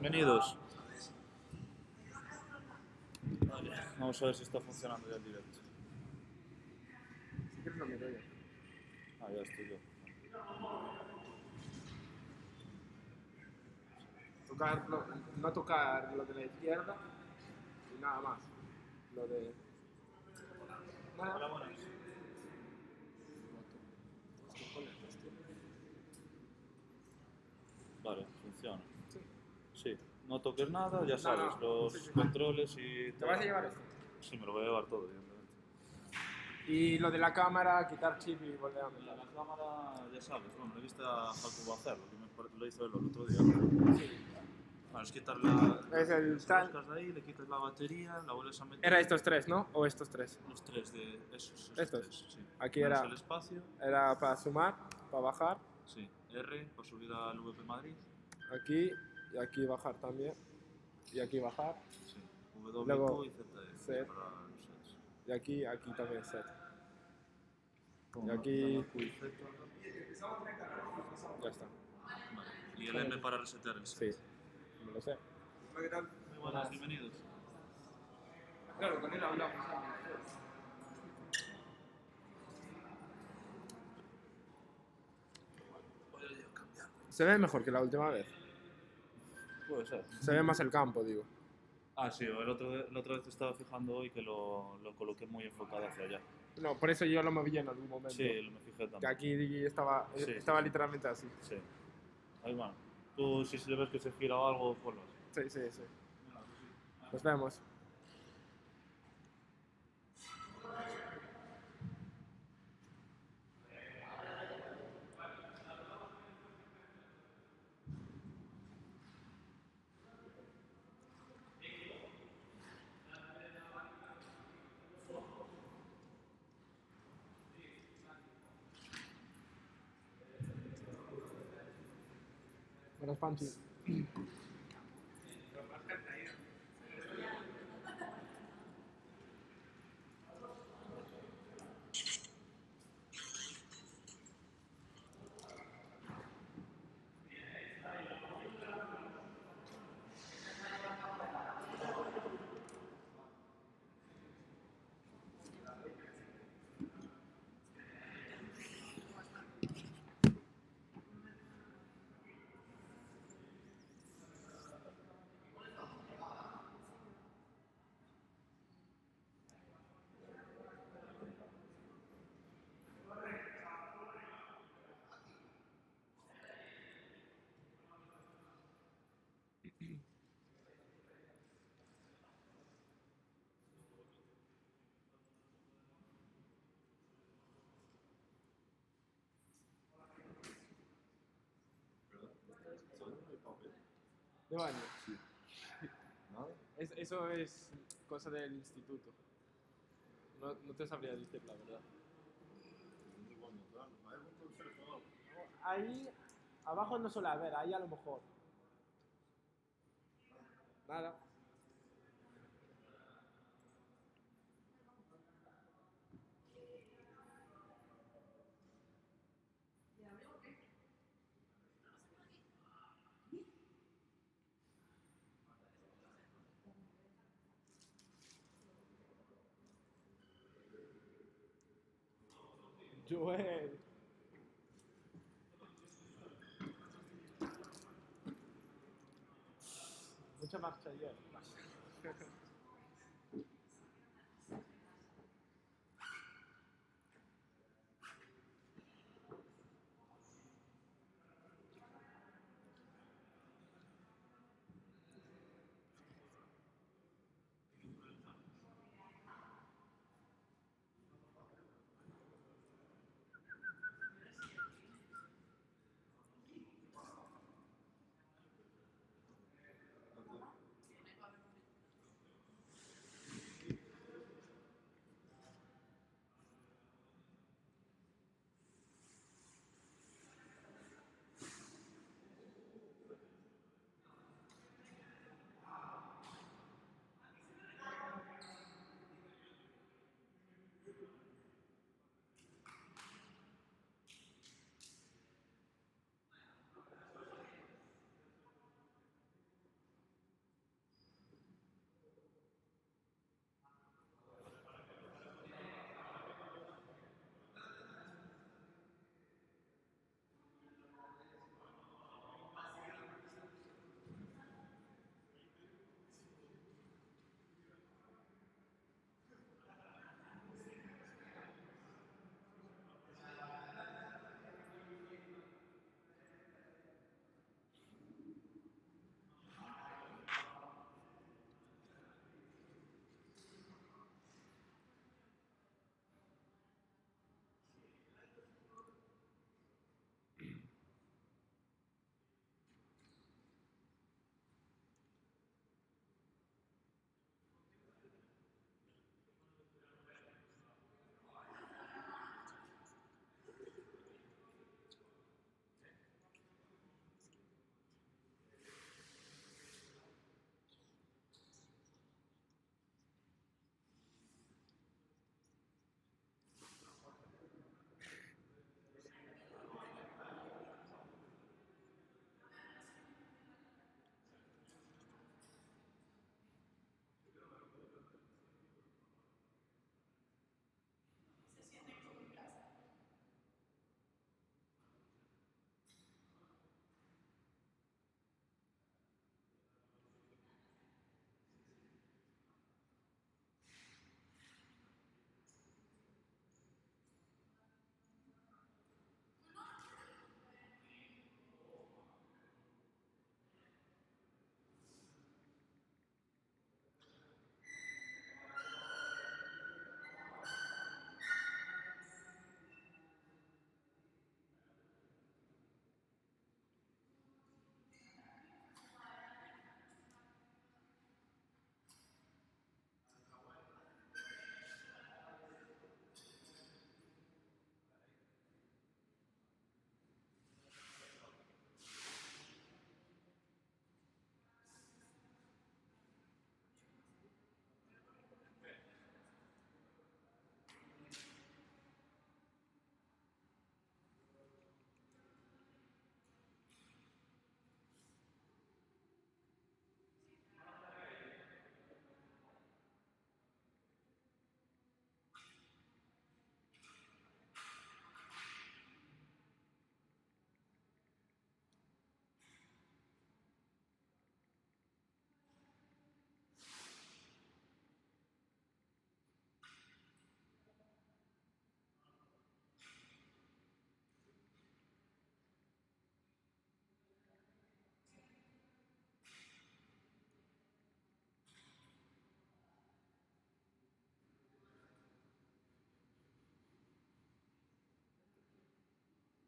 Bienvenidos. Vale, vamos a ver si está funcionando ya el directo. Si quieres lo miro yo. Ah, ya estoy yo. No tocar lo de la izquierda y nada más. Lo de... Hola, buenas. Vale, funciona. Sí. Sí, no toques nada, ya sabes, no, los sí. controles y ¿Te vas a llevar esto? Sí, me lo voy a llevar todo, evidentemente. Y lo de la cámara, quitar chip y volver a meter. La cámara, ya sabes, bueno, le viste a Jacobo hacerlo, que lo hizo él el otro día. Sí. Bueno, es quitar la... Es el Los tal- sacas de ahí, le quitas la batería, la vuelves a meter... Era estos tres, ¿no? ¿O estos tres? Los tres de esos Estos. tres, sí. Aquí Pones era- el espacio, Era para sumar, para bajar. sí. R, para subir al VP Madrid, Aquí y aquí bajar también. Y aquí bajar. sí. W, Luego, Q y Z, set. para los sets. Y aquí también set. Con Y aquí- Q y Z, Ya está. vale. Y el M para resetear el set. Sí. Me lo sé. ¿Qué tal? Muy buenas, bienvenidos. Claro, con él hablamos. Voy a cambiar. Se ve mejor que la última vez. Puede ser. Se ve más el campo, digo. Ah, sí, la otra vez te estaba fijando hoy que lo coloqué muy enfocado hacia allá. No, por eso yo lo moví en algún momento. Sí, me fijé Que también. aquí estaba, Sí, estaba sí. literalmente así. Sí. Ahí va. Tú, si le ves que se gira o algo, ponlo así. Sí. Nos vemos. Buenas, Panchi. De baño. Sí. ¿Nada? Eso es cosa del instituto. No te sabría decir la verdad. Ahí abajo no suele haber, ahí a lo mejor. Nada. Joel. Mucha marcha ayer.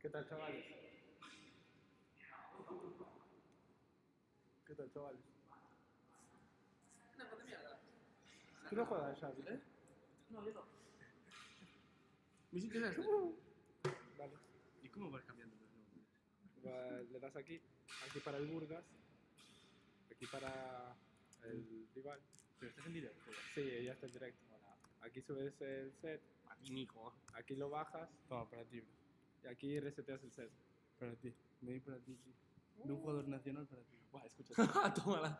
¿Qué tal, chavales? ¿Qué tal, chavales? Una puta mierda. ¿Tú no juegas, Xavi? ¿Eh? No, yo no. Mi sitio es este. Vale. ¿Y cómo vas cambiando los nombres? Le das aquí para el Burgas, aquí para el rival. Pero estás en directo. Sí, ya está en directo. Aquí subes el set, A mi hijo. aquí lo bajas Toma, para ti, bro. y aquí reseteas el set. Para ti. Me di para ti, sí. De un jugador nacional para ti. Buah, escucha. Tómala.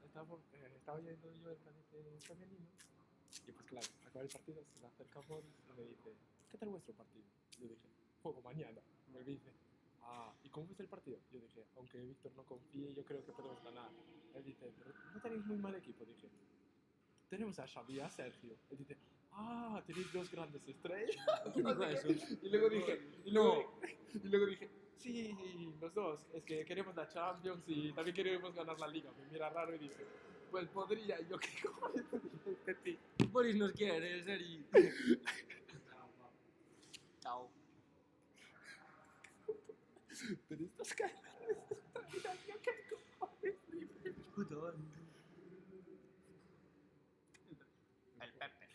Estaba oyendo yo el cadete femenino y pues claro, acaba el partido, se me acerca Boris y me dice, ¿qué tal vuestro partido? Yo dije, juego mañana. Me dice, ¿y cómo fuiste el partido? Yo dije, aunque Víctor no confíe, yo creo que podemos ganar. Él dice, pero no tenéis muy mal equipo. Dije, tenemos a Xavi y a Sergio. Él dice, tenéis dos grandes estrellas. ¿Quién dijo eso? Y luego dije, sí, los dos, es que queremos la Champions y también queremos ganar la Liga. Me mira raro y dice, pues podría. Y yo, ¿qué cojones te dice este tío? Boris nos quiere, en serio. Chao. Pero estas caras, ¿qué cojones? Puto, vale. El Pepe.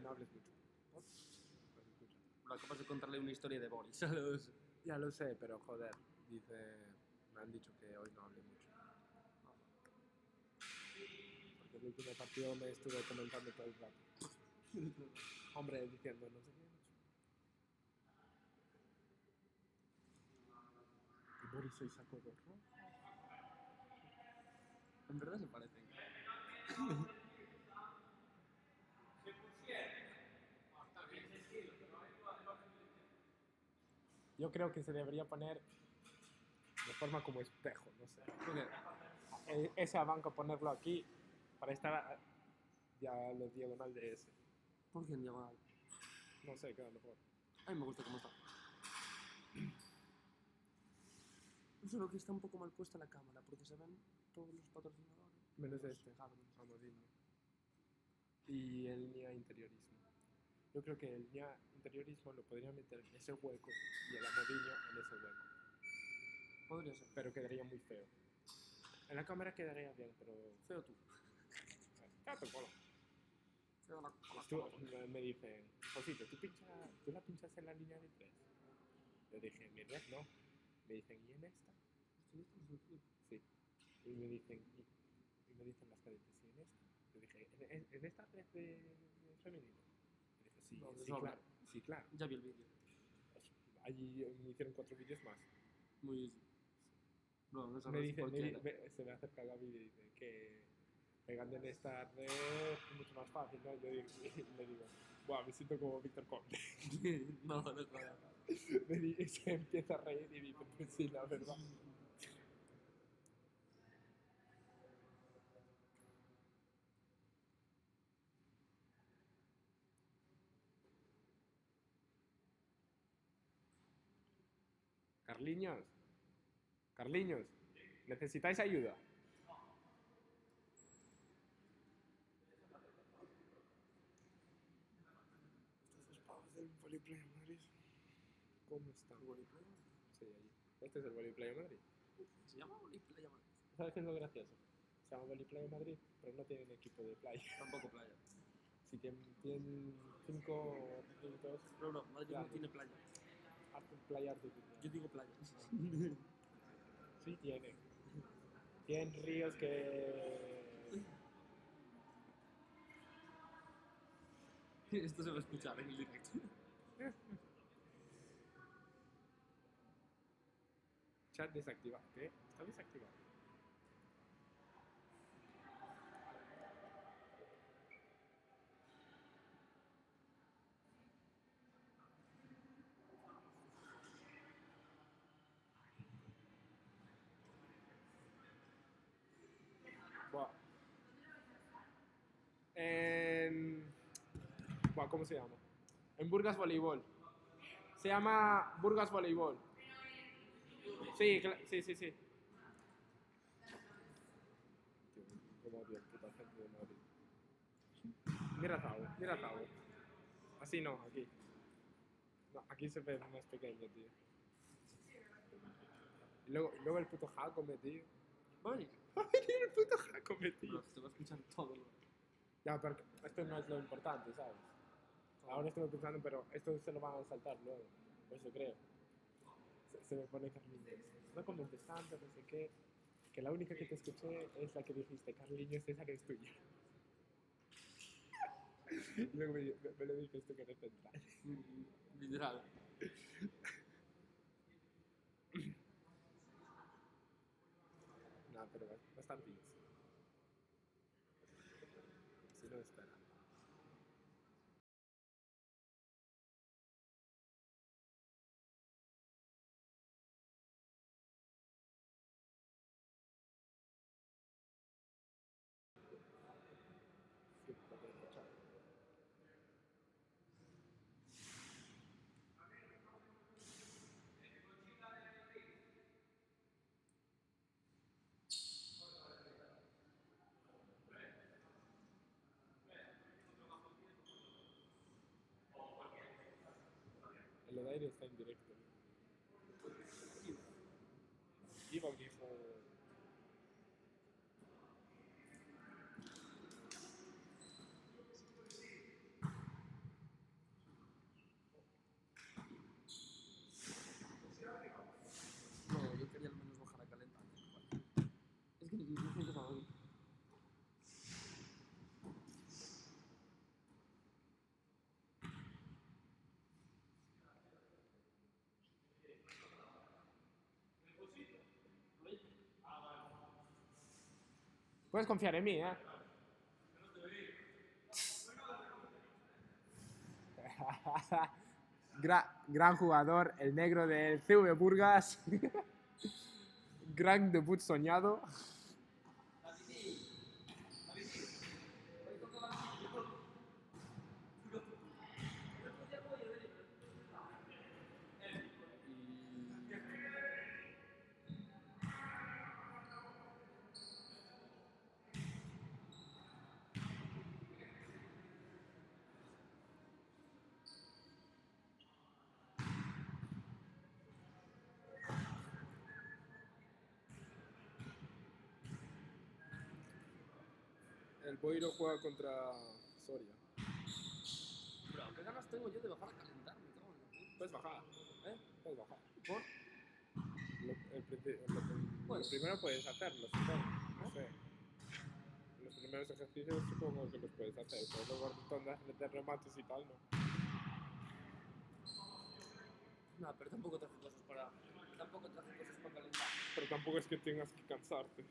No hables mucho. ¿No? No se escucha. Lo acabas de contarle una historia de Boris a los... Ya lo sé, pero joder, me han dicho que hoy no hable mucho. Porque el último partido me estuve comentando todo el rato. Hombre, diciendo no sé qué. Y Boris hoy sacó dos rojos. En verdad se parecen. Yo creo que se debería poner de forma como espejo, no sé. ¿Por qué? Esa banca ponerlo aquí para estar ya lo diagonal de ese. ¿Por qué en diagonal? No sé, queda mejor. A mí me gusta cómo está. Solo que está un poco mal puesta la cámara, porque se ven todos los patrocinadores. Menos este, Amodismo. Y el NIA interiorismo. Yo creo que el NIA interiorismo lo podría meter en ese hueco y el Amodinho en ese hueco. Podría ser. Pero quedaría muy feo. En la cámara quedaría bien, pero... Feo tú. Tato, cola. Feo la Me dicen, Josito, ¿tú la pinchas en la línea de 3? Yo dije, mi red no. Me dicen, ¿y en esta? Sí. Y me dicen las cadetes, ¿y en esta? Yo dije, ¿en esta red de femenino? Y dije, sí, No, sí, sobra. claro. Sí, claro. Ya vi el vídeo. Allí me hicieron 4 vídeos más. Muy easy. No, eso Me no es dice, cualquiera. se me acerca Gaby y dice que pegando en esta red es mucho más fácil, ¿no? Yo le digo, buah, me siento como Víctor Conde. No, no jodas. Se empieza a reír y dice, pues sí, la verdad. Carliños, ¿necesitáis ayuda? Estos pavos del Voliplay Madrid. ¿Cómo están? ¿Voliplay? Sí, allí. Este es el Voliplay Madrid. ¿Se llama Voliplay? ¿Sabes qué es lo gracioso? Se llama Voliplay Madrid, pero no tienen equipo de playa. Tampoco playa. Sí, tienen 5 recintos. No, Madrid Claro. no tiene playa. Playa artificial. Yo digo playa. Sí, tiene. Tienen ríos que... Esto se va a escuchar en el directo. Chat desactivado. ¿Qué? Está desactivado. Buah. Buah, ¿cómo se llama? En Burgas Voleibol. Se llama Burgas Voleibol. Sí, sí. Como odio puta gente de Madrid. Mira Zao. Así no, aquí. No, aquí se ve más pequeño, tío. luego el puto Jacome, tío. Va a venir. Va a venir el puto Jacome, tío. Pero te va a escuchar todo. Ya, pero esto no es lo importante, ¿sabes? Ahora estoy pensando, pero esto se lo van a saltar luego. Por eso creo. Se me pone Carliños. No comentes tanto, no sé qué. Que la única que te escuché es la que dijiste, Carliños, esa no es tuya. Y luego me lo dices tú que eres central. Literal. No, pero bastante bien. Si no, espera. Sí, lo que he escuchado. El Odair está en directo. Iván dijo... No, yo quería al menos bajar a calentante. Es que no siento nada bien. Puedes confiar en mí, ¿eh? Gran jugador, el negro del CV Burgas. Gran debut soñado. El Boiro juega contra Soria. Bro, ¿qué ganas tengo yo de bajar a calentar? Me cago en la puta. Puedes bajar. ¿Eh? Puedes bajar. ¿Por? Lo primero puedes hacerlo, supongo. No sé. Los primeros ejercicios supongo que los puedes hacer, pero luego tondas de remates y tal, no. No, pero tampoco traje cosas para... Tampoco traje cosas para calentar. Pero tampoco es que tengas que cansarte.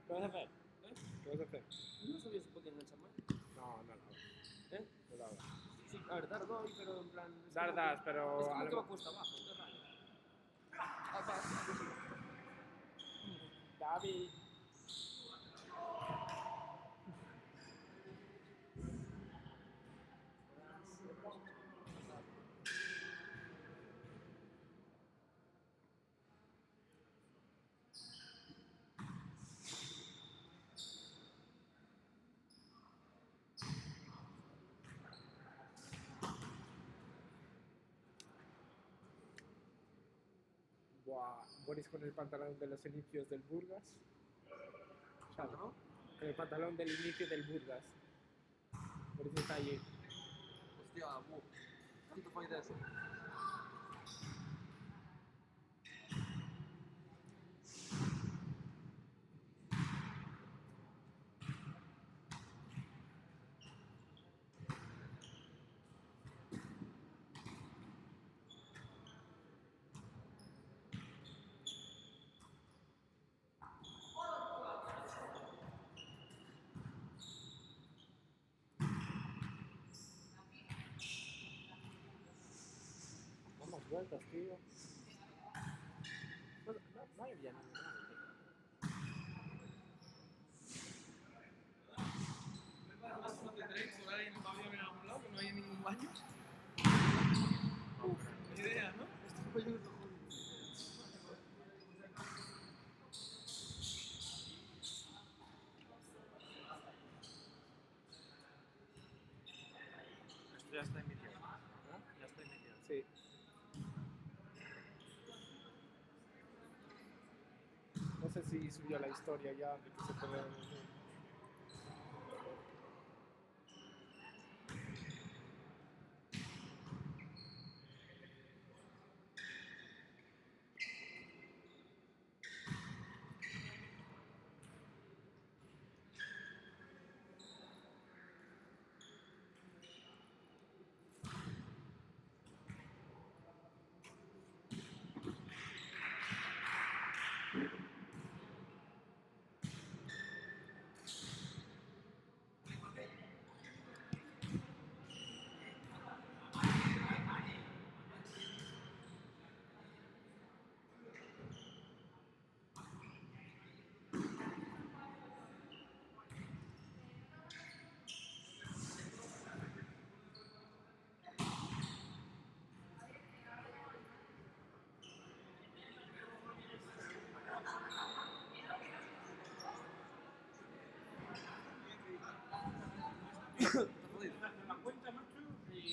¿Qué vas a hacer? ¿Eh? ¿Qué vas a hacer? No sabía si podía enganchar más. No, no, no. ¿Eh? No lo hagas. Sí, a ver, dar doy, pero en plan... es Dar como das, que- pero Es como a que lo- va cuesta abajo, qué raro. Ah, va, sí, sí. David. Buah, Boris con el pantalón de los inicios del Burgas. ¿Sabes? ¿No? Con el pantalón del inicio del Burgas. Boris está allí. Hostia, ¿cuánto fue de eso? vueltas, tío. No hay bien nada, tío. ¿No tendréis por ahí en el pabellón en algún lado? ¿No hay ningún baño? Ni idea, ¿no? Este pabellón es jodido. Esto ya está emitido. Ya está emitido. Sí. No sé si subió la historia ya de que se pelearon los dos.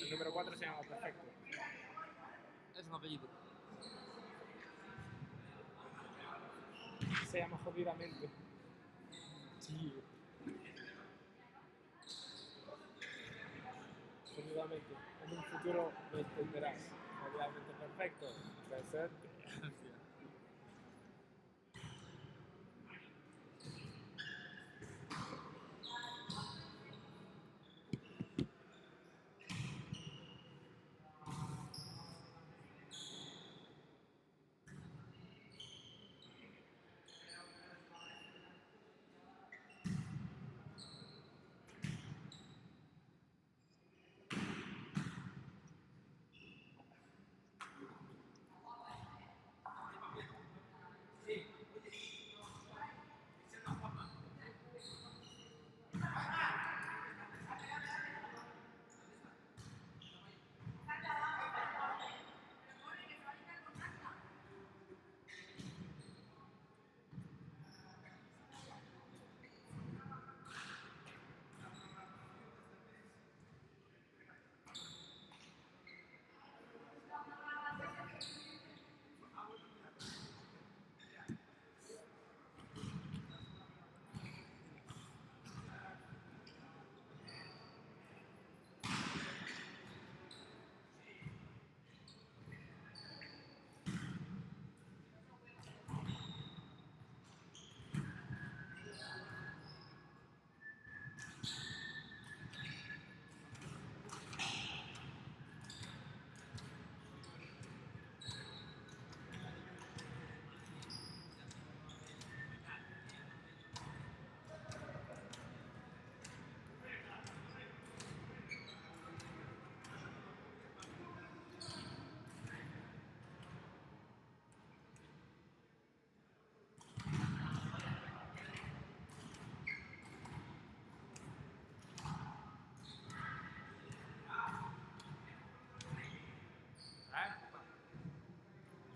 El número 4 se llama Perfecto. Es un apellido. Se llama Jodidamente. Sí. Jodidamente. En un futuro lo entenderás. Jodidamente perfecto. Presente.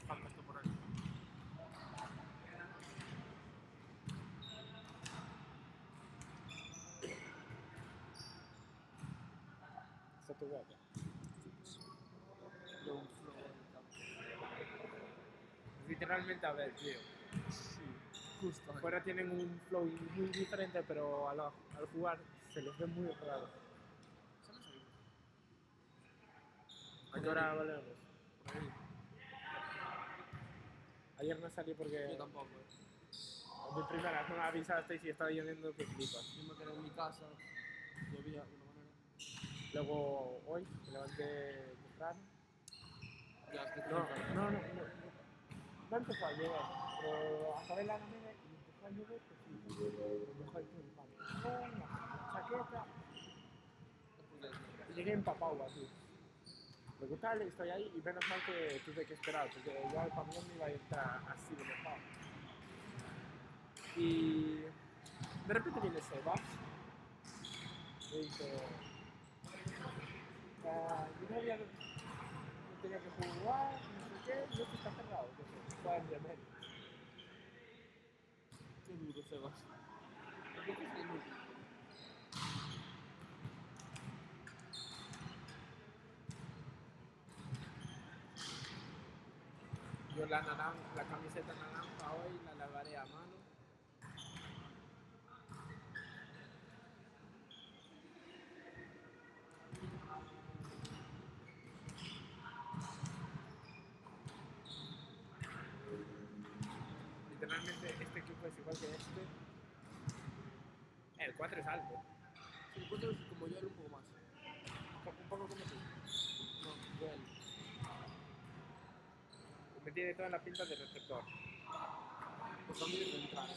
Falta esto por ahí. Está tu guapa. Yo un flow. Literalmente, a ver, tío. Sí. Justo. Afuera tienen un flow muy diferente, pero al jugar se les ve muy raro. ¿A qué hora valemos? Por ahí. Ayer no salí porque Yo tampoco, en mi primera no me avisaste y si estaba lloviendo que flipas. Yo me quedé en mi casa. Llovía de una manera. Luego hoy me levanté temprano. Ya, es que te No encanta. no empezó a llover, pero acabé la mañana y empezó a llover que sí. Me mojé todo el pantalón, la chaqueta Después de eso. y llegué empapado así. Total, estoy ahí y menos mal que tuve que esperar, porque igual también me iba a ir así de mojado. Y de repente viene Seba y dice, mi novia no tenía que jugar, no sé qué, y esto está cerrado, entonces está en remedio. Qué duro, Sebas. ¿Por qué es inútil? Yo la camiseta naranja hoy la lavaré a mano. Literalmente este equipo es igual que este. El 4 es alto. Si lo cuento como yo, era un poco más. Un poco como tú. No, yo él. Me tiene toda la pinta de receptor. Pues también es central.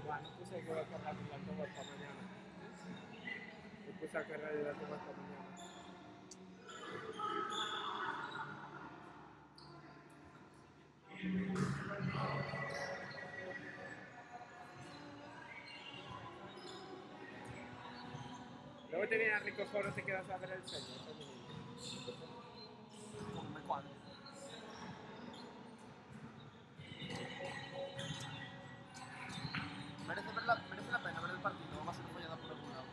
Bueno, puse que voy a cargar el autobús para mañana. Me puse a cargar el autobús para mañana. Luego te viene a rico foro, te quedas a ver el sueño. Como me cuadro. Merece la pena ver el partido, o va a ser follada por algún lado.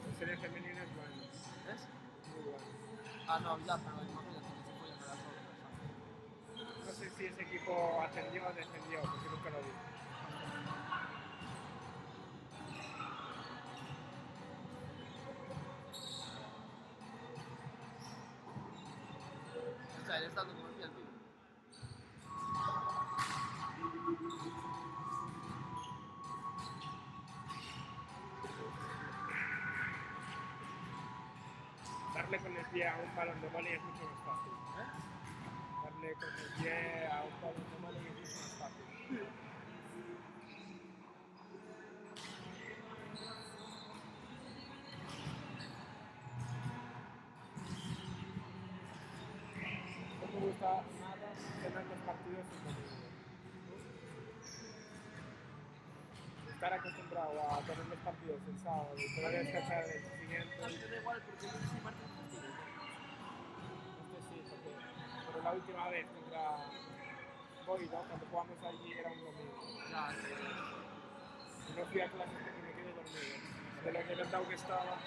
El serie femenino es bueno. ¿Ves? Muy bueno. Ah, no, ya, pero imagínate que se follan a las otras. No sé si ese equipo ascendió o descendió, porque nunca lo vi. O sea, él está como el tío. Darle con el pie a un balón de vóley es mucho más fácil. Darle con el pie a un balón de vóley es mucho más fácil. No me gusta nada tener los partidos en domingo. Estar acostumbrado a tener los partidos el sábado y poder descansar el siguiente. A mí me da igual porque el lunes y martes es festivo. Sí, porque pero la última vez contra Boiro, cuando jugamos allí era un domingo. Ya, sí. Y no fui a clases porque me quedé dormido. De lo reventado que estaba.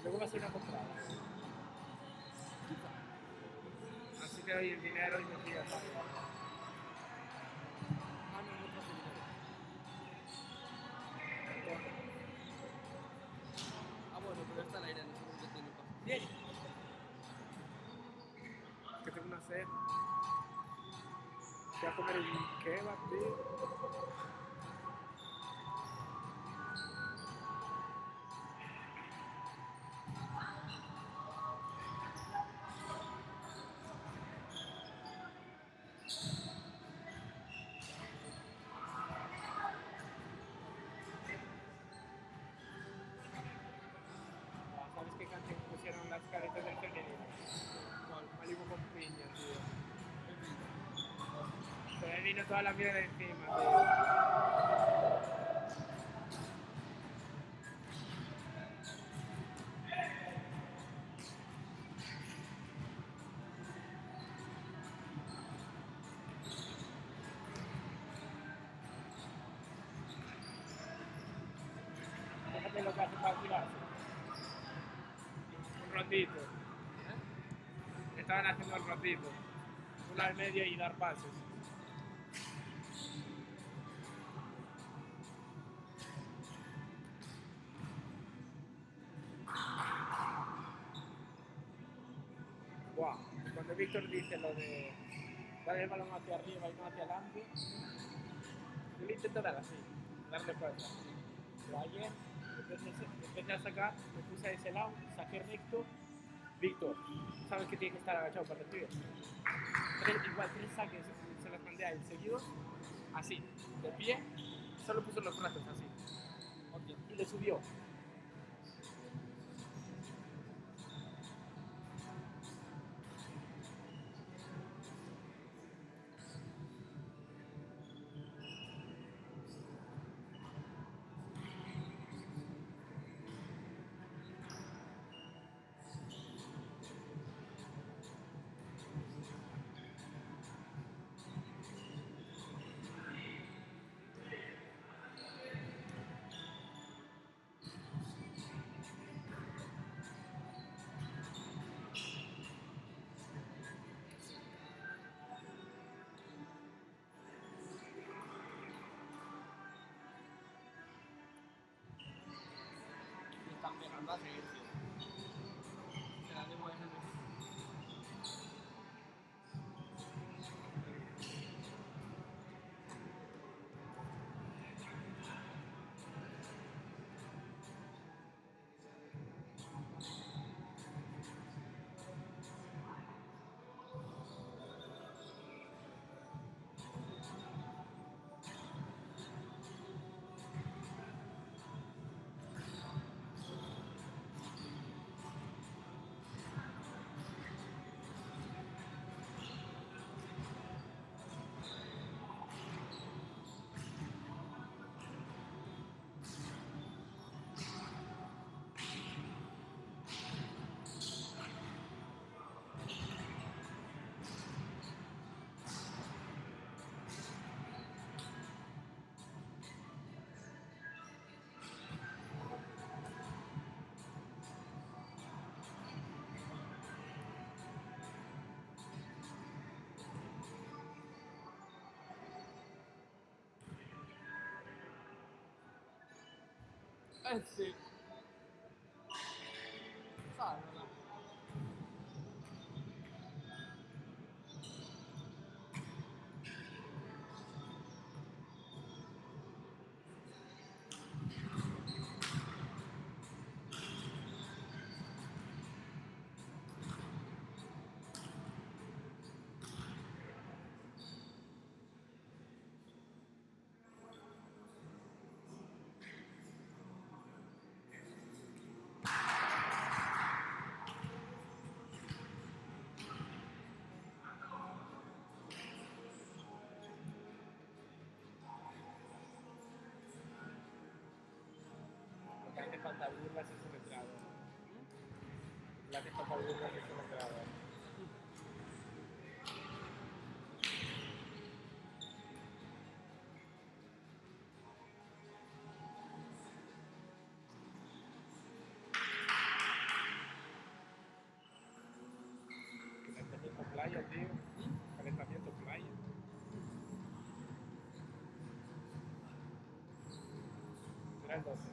Luego vas a ir a comprar. Así te doy el dinero y me tiras algo. Ah, no, no traje dinero. Ah, bueno, pero está al aire, no sé por qué tiene pasa. Bien. Que tengo una sed. Voy a comer un kebab, tío. ¿Sabes qué canción pusieron las cadetes del femenino? ¿Cuál? Malibu con piña, tío. Se me vino toda la mierda encima, tío. Fíjate lo que hace para tirarse. Un rondito. Estaban haciendo el rondito. Una al medio y dar pases. Wow. Cuando Víctor dice lo de dar el balón hacia arriba y no hacia adelante, yo lo intento dar así, darle fuerza. Pero ayer Empecé a sacar, me puse a ese lado, saqué recto. Víctor, ¿sabes que tiene que estar agachado para recibir? Igual 3 saques se las mandé a él seguidos, así, de pie, solo puso los brazos así. Okay. Y le subió. Están pegando a seguir, tío. Se la debo a ese. Sì. Farmela. Lo que hace falta burlas es un entrenador. Lo que hace falta burlas es un entrenador. Calentamiento playa, tío. Calentamiento playa. Será el 12.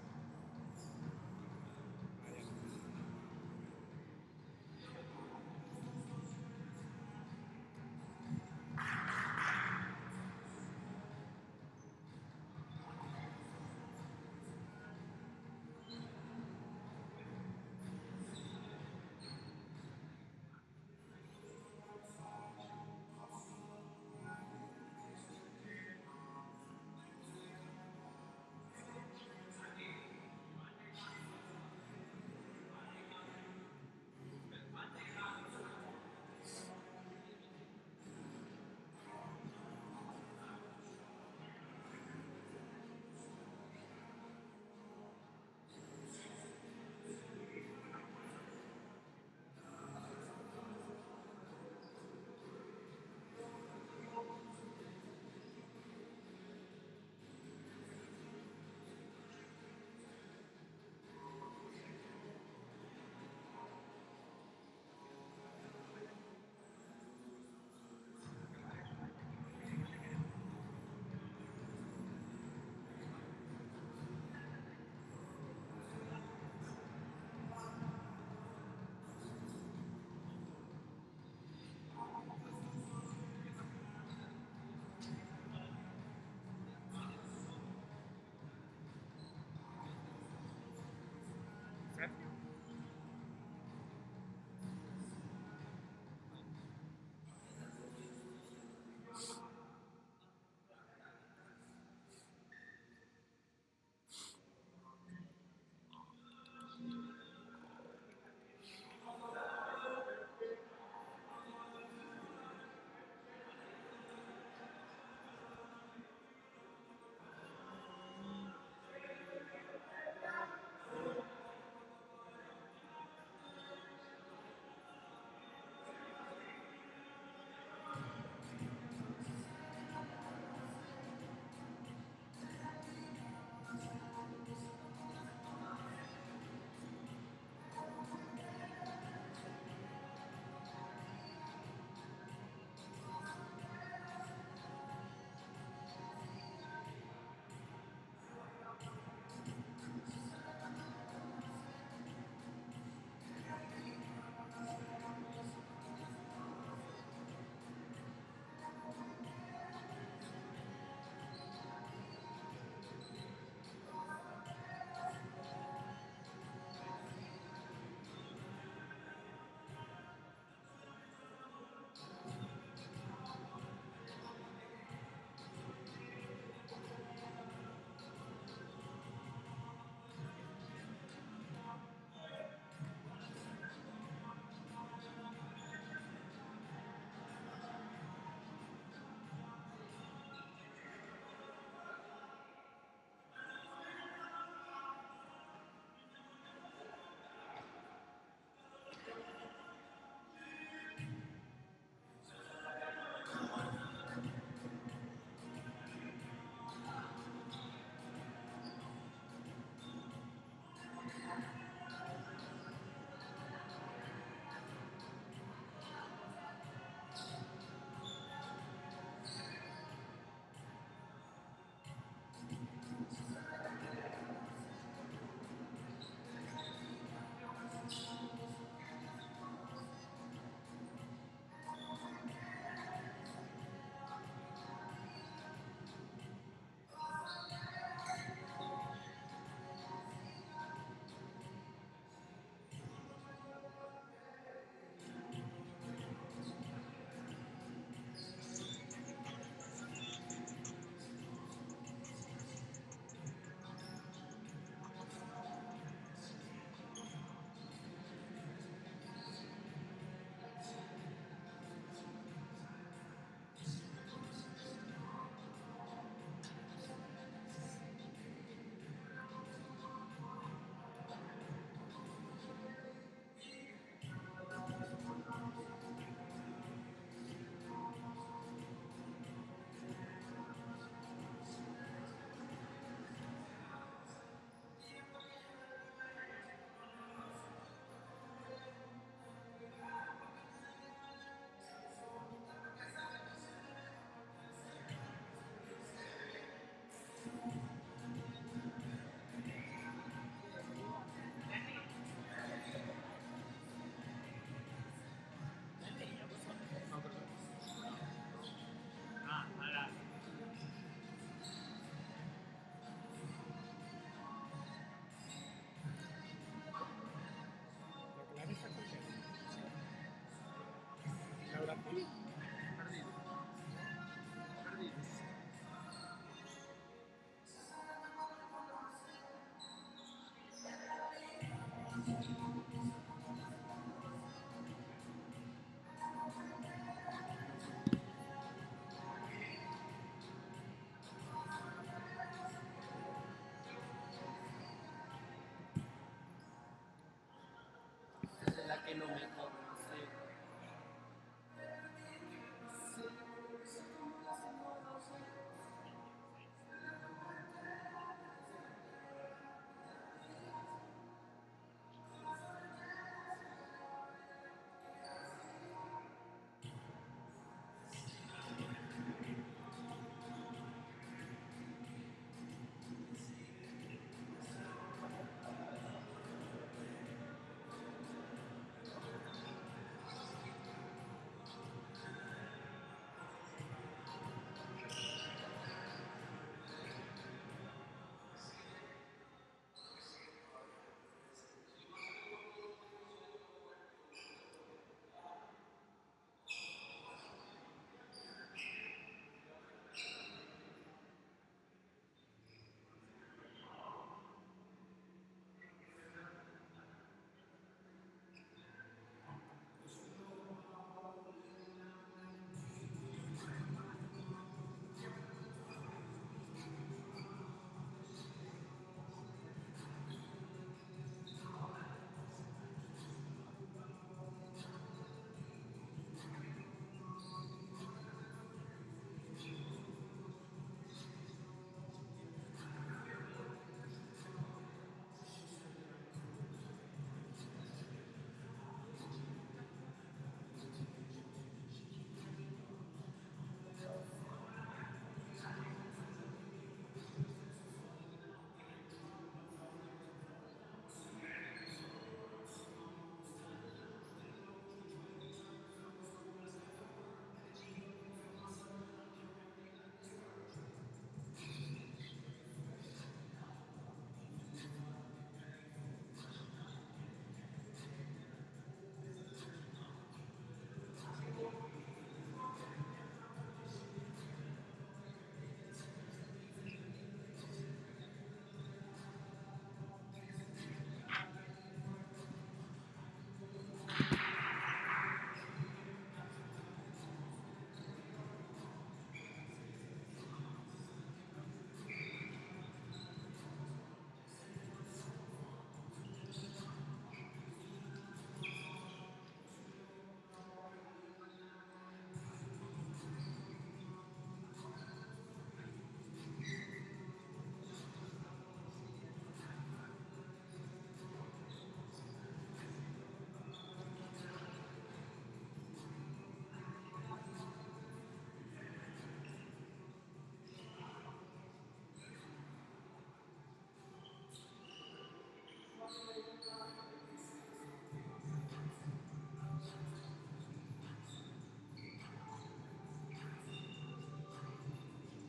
que no me conoce.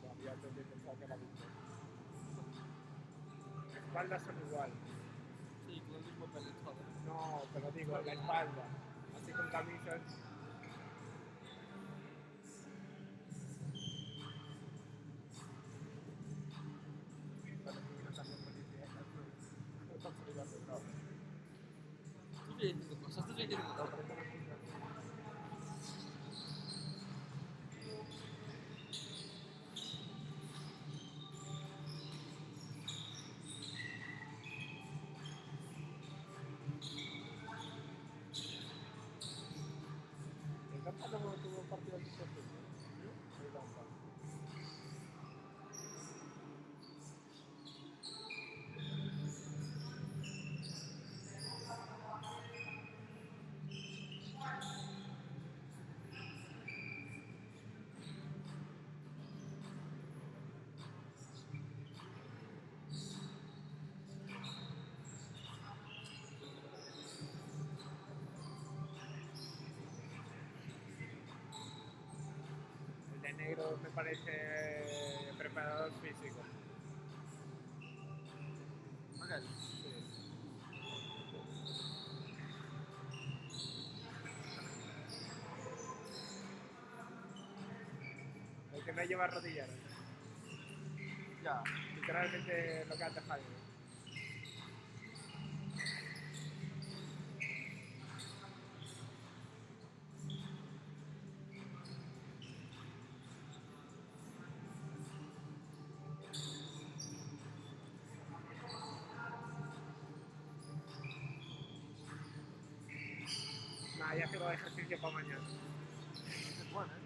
Todavía tengo que pensar que la misma. Espaldas son igual. Sí, con el mismo pelito. No, pero digo, la espalda. Así con camisas. Para que no también policía. No están poniendo todo. Tú estoy diciendo cosas, tú estoy diciendo No, cosas. pero eso no funciona. El Barça no tuvo partido de suerte. El Barça. El de negro me parece preparador físico. Aquel. Sí. El que no lleva rodilleras. Ya. Literalmente lo que hace Jaime. Ah, ya tengo ejercicio para mañana. Es bueno, ¿eh?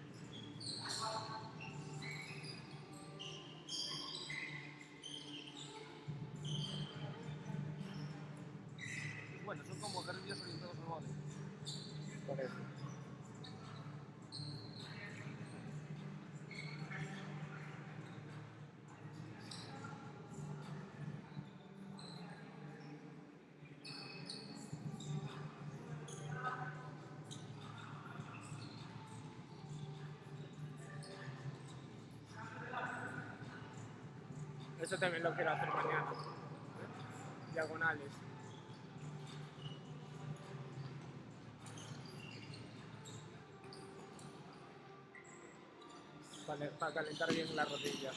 Es bueno, son como ejercicios orientados al vóley. Por eso. Eso también lo quiero hacer mañana. Diagonales. Para calentar bien la rodilla.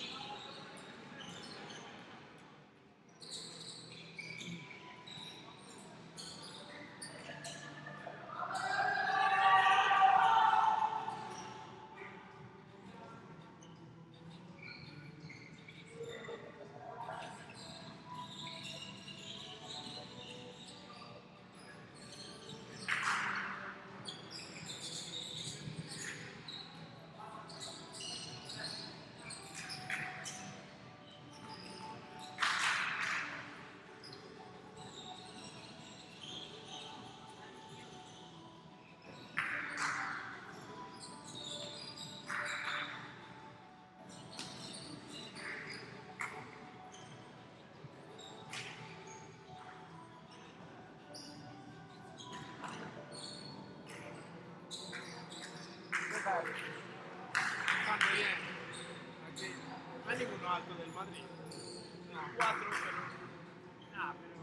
Bastante bien. Aquí no hay ninguno alto del Madrid. No, 4, pero. Ah, pero.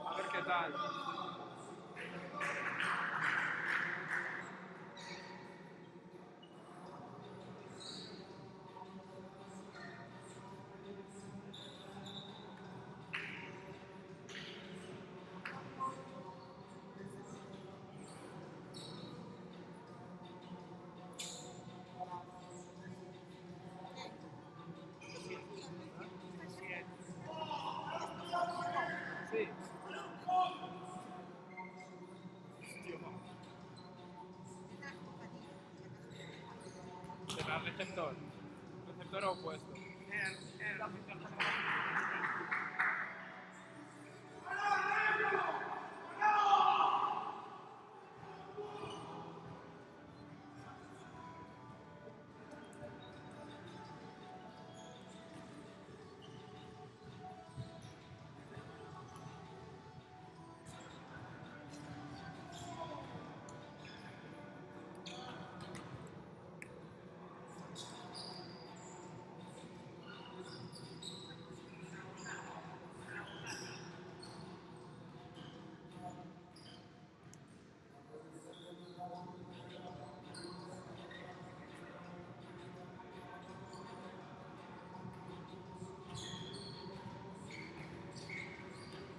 A ver qué tal. Sí. Será receptor. Receptor opuesto.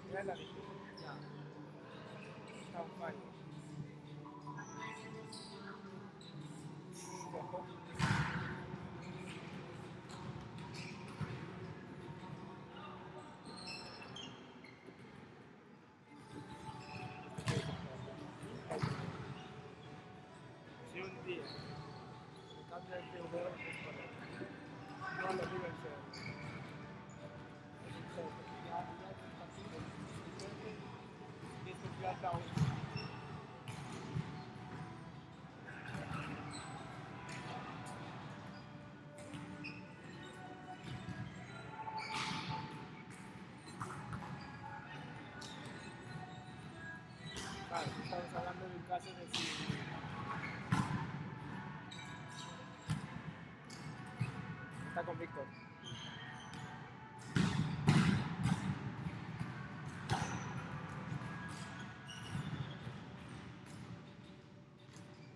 Mira la dije. Ya. Está un fallo. Si un día me cambia el PV es por él. No lo digo en serio. Es un jefe. Ya es partido. Y es confianza aún. Claro, estamos hablando de un caso de si está con Víctor.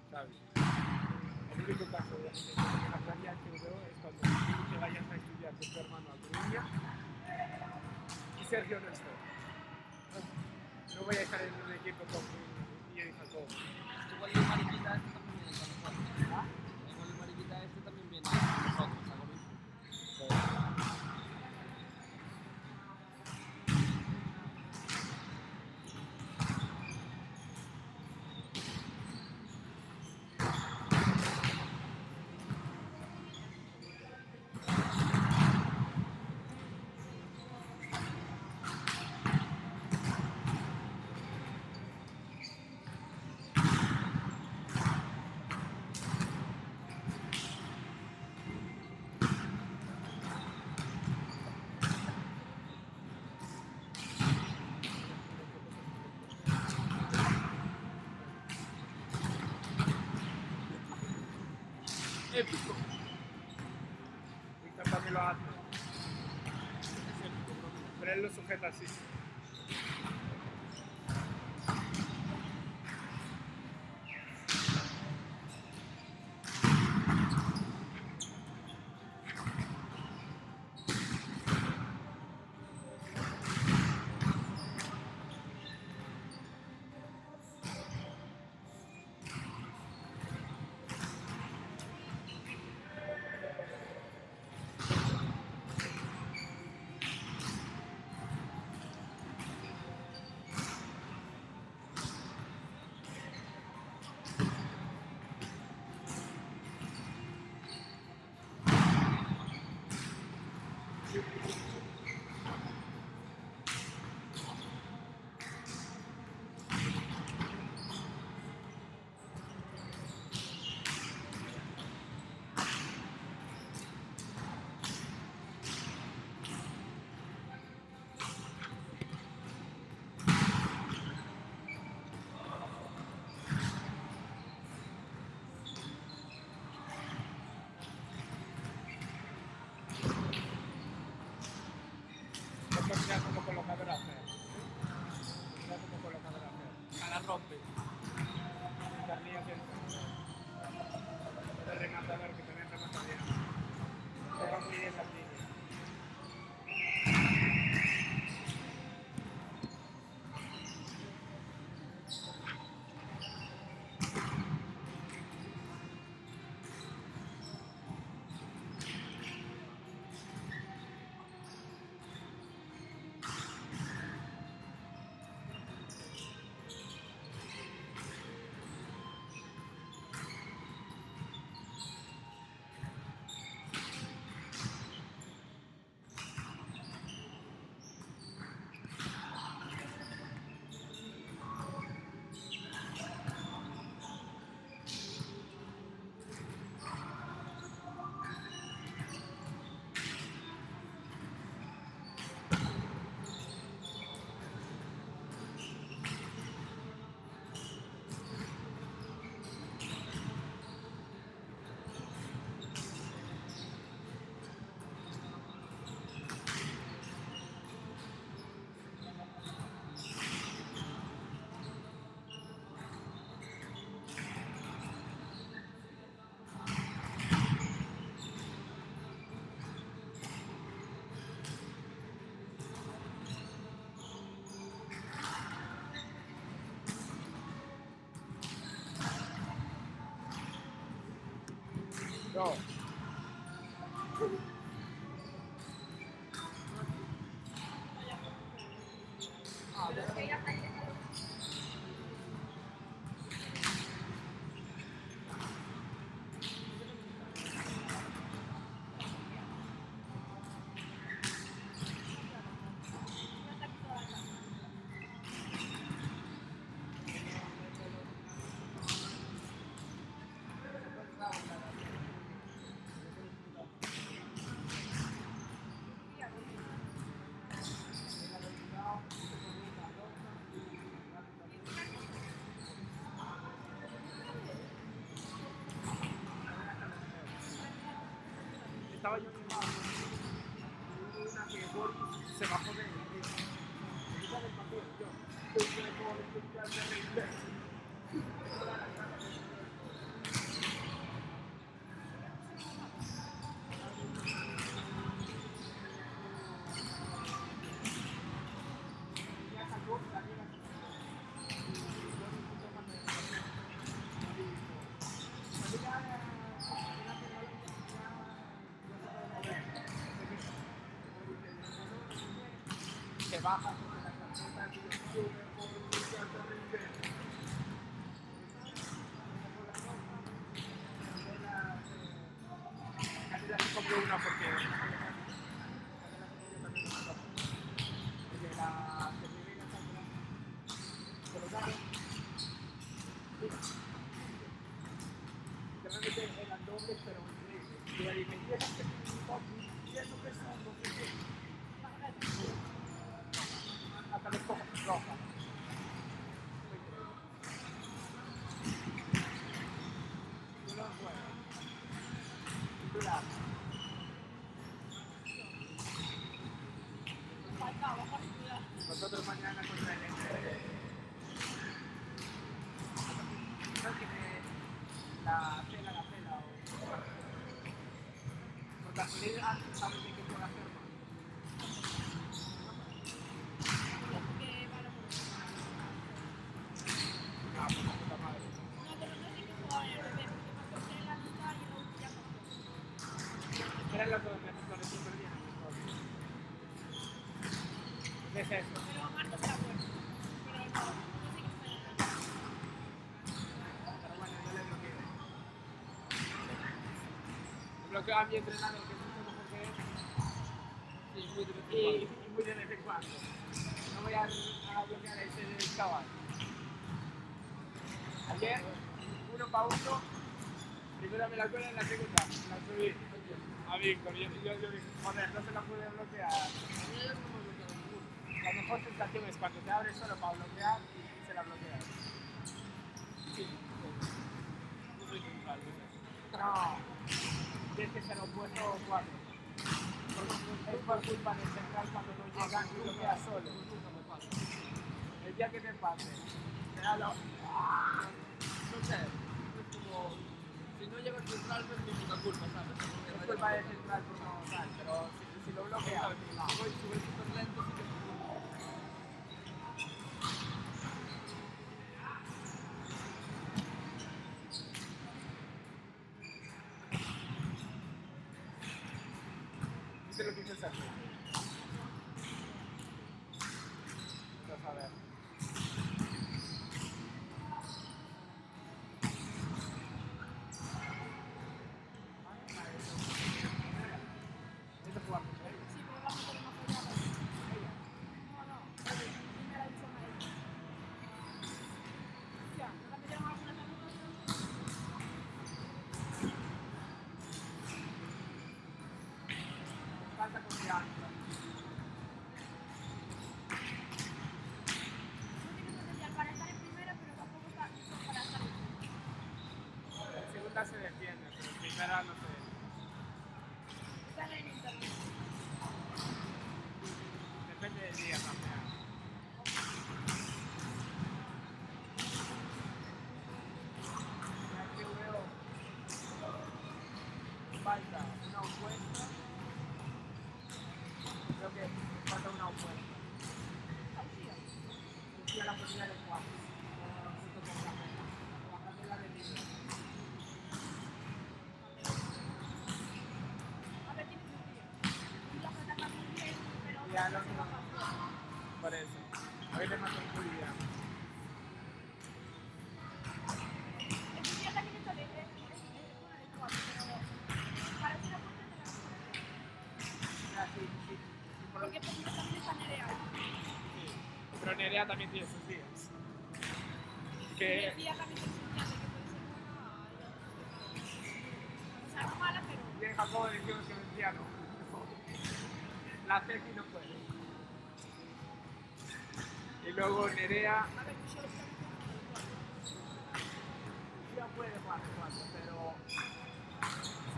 ¿Sabes? El único caso de cambiaría que veo es cuando te vayas a estudiar con tu hermano a Coruña y Sergio no está. No voy a estar en un equipo con Miguel y Jacob. Igual el mariquita este también viene con nosotros. ¿Ah? Igual el mariquita este también viene con nosotros, algo mismo. épico. Víctor también lo hace. Es épico, bro. Pero él lo sujeta así. Esto ya como colocadora fea. Ya como colocadora fea. A la rompe. Carlilla que de rematador que también remata bien. Pega muy bien las líneas. No. Estaba yo en una que Boris se bajó de mitad del partido. Que baja casi compré una porque la colocaron realmente eran dobles pero increíbles y la dije y eso que son no sé qué hasta les cojo roja. Yo lo juego. Nosotros mañana contra el creo que la pela o por casualidad sabes de qué puede hacer más. Ah, pues la puta madre. Era lo que me parece súper bien. ¿Qué es eso? Pero bueno, yo le bloqueo. Bloqueo a mi entrenador, que es mucho mejor que él. Y muy de vez en cuando. No voy a bloquear a ese chaval. Ayer, 1-1, primero me la cuela en la segunda, la subí. A Víctor, yo dije, joder, no se la pude bloquear. La mejor sensación es cuando te abres solo para bloquear y se la bloqueas. Sí. No soy neutral, no. Tienes que ser opuesto o 4. Es por culpa del central cuando no llegan y bloqueas solo. El día que te pase, te da lo... No sé, es como... Si no llegas central, no es mi puta culpa, ¿sabes? Es culpa del central por no tal, pero si lo bloqueas... Si voy súper lento, sí que es mi culpa. ¿Viste lo que hizo el Sergio? Vas a ver. ¿Viste jugar mucho? Falta confianza. En segunda se defiende, pero en primera no sé. Depende del día también. Aquí veo falta una opuesta. Creo que falta una opuesta. Y a la posibilidad de 4. Junto con Capela. La Capela de Libre. Y a los por eso. Hoy le mato un Julián. Sí. Porque también está Nerea. Sí. Pero Nerea también tiene sus días. Que Decía también que es una que puede ser buena. O sea, no mala, pero. y en Japón decimos que decía no. La Ceci no puede. Y luego Nerea A ver, yo ya puede jugar 4, pero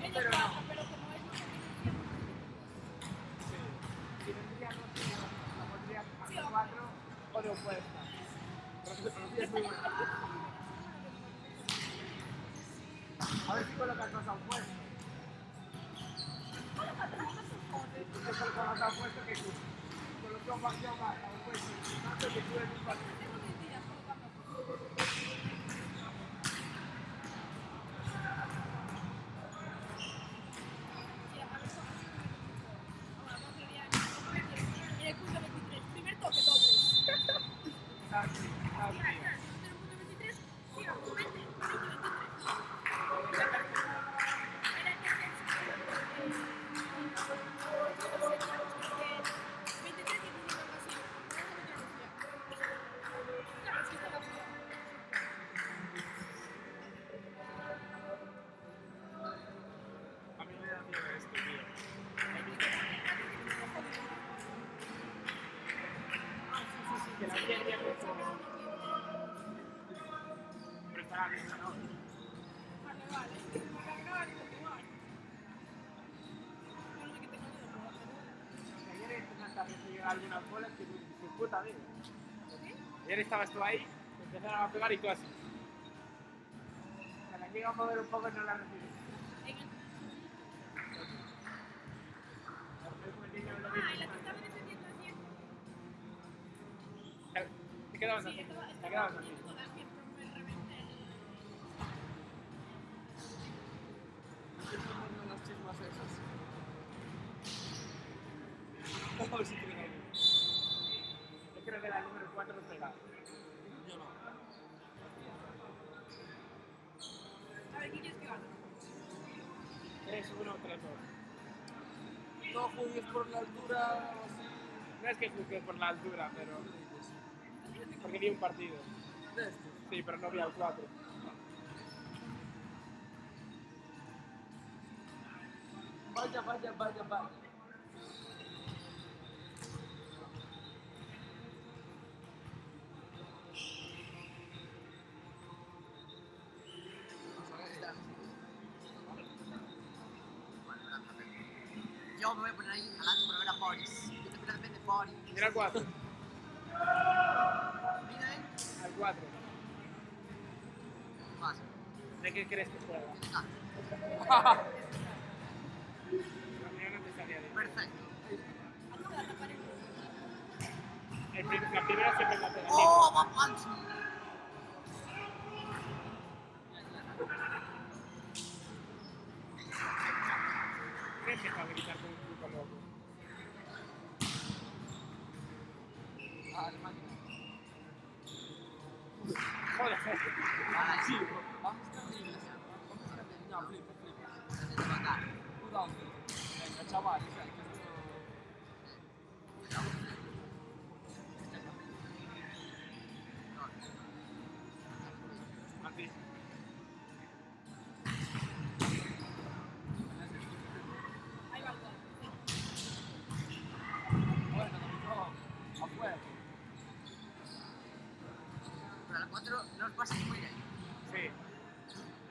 ella pero cuatro, no. pero como es más eficiencia, Sí. Si vendría no sé, la pondría a 4 o de opuesta. Pero es muy buena. A ver si colocas dos opuestos. Es el colocado opuesto que tú. Colocó más opuesto. Tanto que tú eres un partido. tengo 10 días colocando. Sí, a ver, son así como. Ahora, no sería. En el punto 23. Primer toque, dobles. Así. En el punto 23, sigamos, 20, minuto 23. A mí me da miedo esto, tío. Sí, que la gente ya pensó. Pero estará bien, ¿no? Ayer entrenaste a recibir algunas bolas que tu puta vida. ¿Qué? Ayer estabas tú ahí, te empezaron a pegar y tú así. La que iba a mover un poco no la recibí. En el... El niño lo Ah, mismo. y la que estaba defendiendo el tiempo. Te quedabas Sí, así. estaba Te quedabas así. defendiendo toda el tiempo, me reventé el... Ponme las chismas esas. A ver si tiene algo. Yo creo que la número 4 pegada. Yo no. A ver, ¿qué quieres que haga? 3, 1, 3, 2. No juzgues por la altura o así. No es que juzgue por la altura, pero. De Porque vi un partido. estos. Sí, pero no vi al 4. Vaya, vaya, vaya, vaya. Yo me voy a poner ahí adelante para ver a Boris. Yo te quiero de Boris. Mira al 4. Mira, Al 4. Pasa. ¿De qué crees que juega? Ah, Yo no te salía bien. perfecto. Acabo de tapar el... La primera siempre la pega. ¡Oh, va Pancho! ¿Qué empieza a gritar con un puto loco? Ah, Alemania. Joder. Ahora sí. Vamos terribles. Vamos terribles. No, flipa, flipa. Te va a dar. Cuidado. Venga, chaval, o sea, que esto... A ti. Ahí va el gol. Bueno, no, afuera. Pero a la 4 no os pases muy bien. Sí.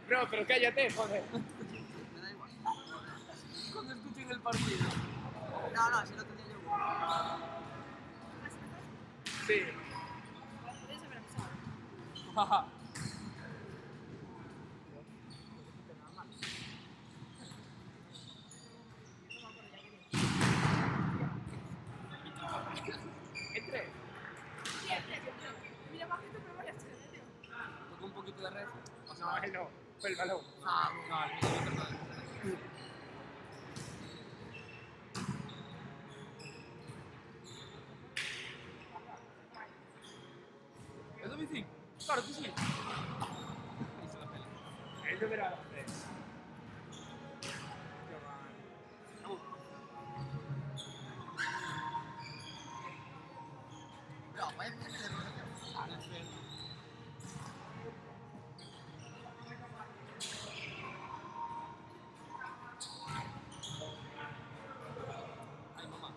Bro, pero cállate, joder. Me da igual. Cuando escuchen el partido. No, no, si no tendría yo. Sí. Podrías haber avisado. Jaja. Entre. Siempre, yo creo. Mira, bajito, pero vaya a ser, tío. Tocó un poquito de red. O sea, No, él no. Fue el balón. no, el mío, perdón. ¿Es domicilio? Claro que sí. Ahí se la pela. Él deberá hacer. No, vaya a tener Ah, es que... Ay, mamá.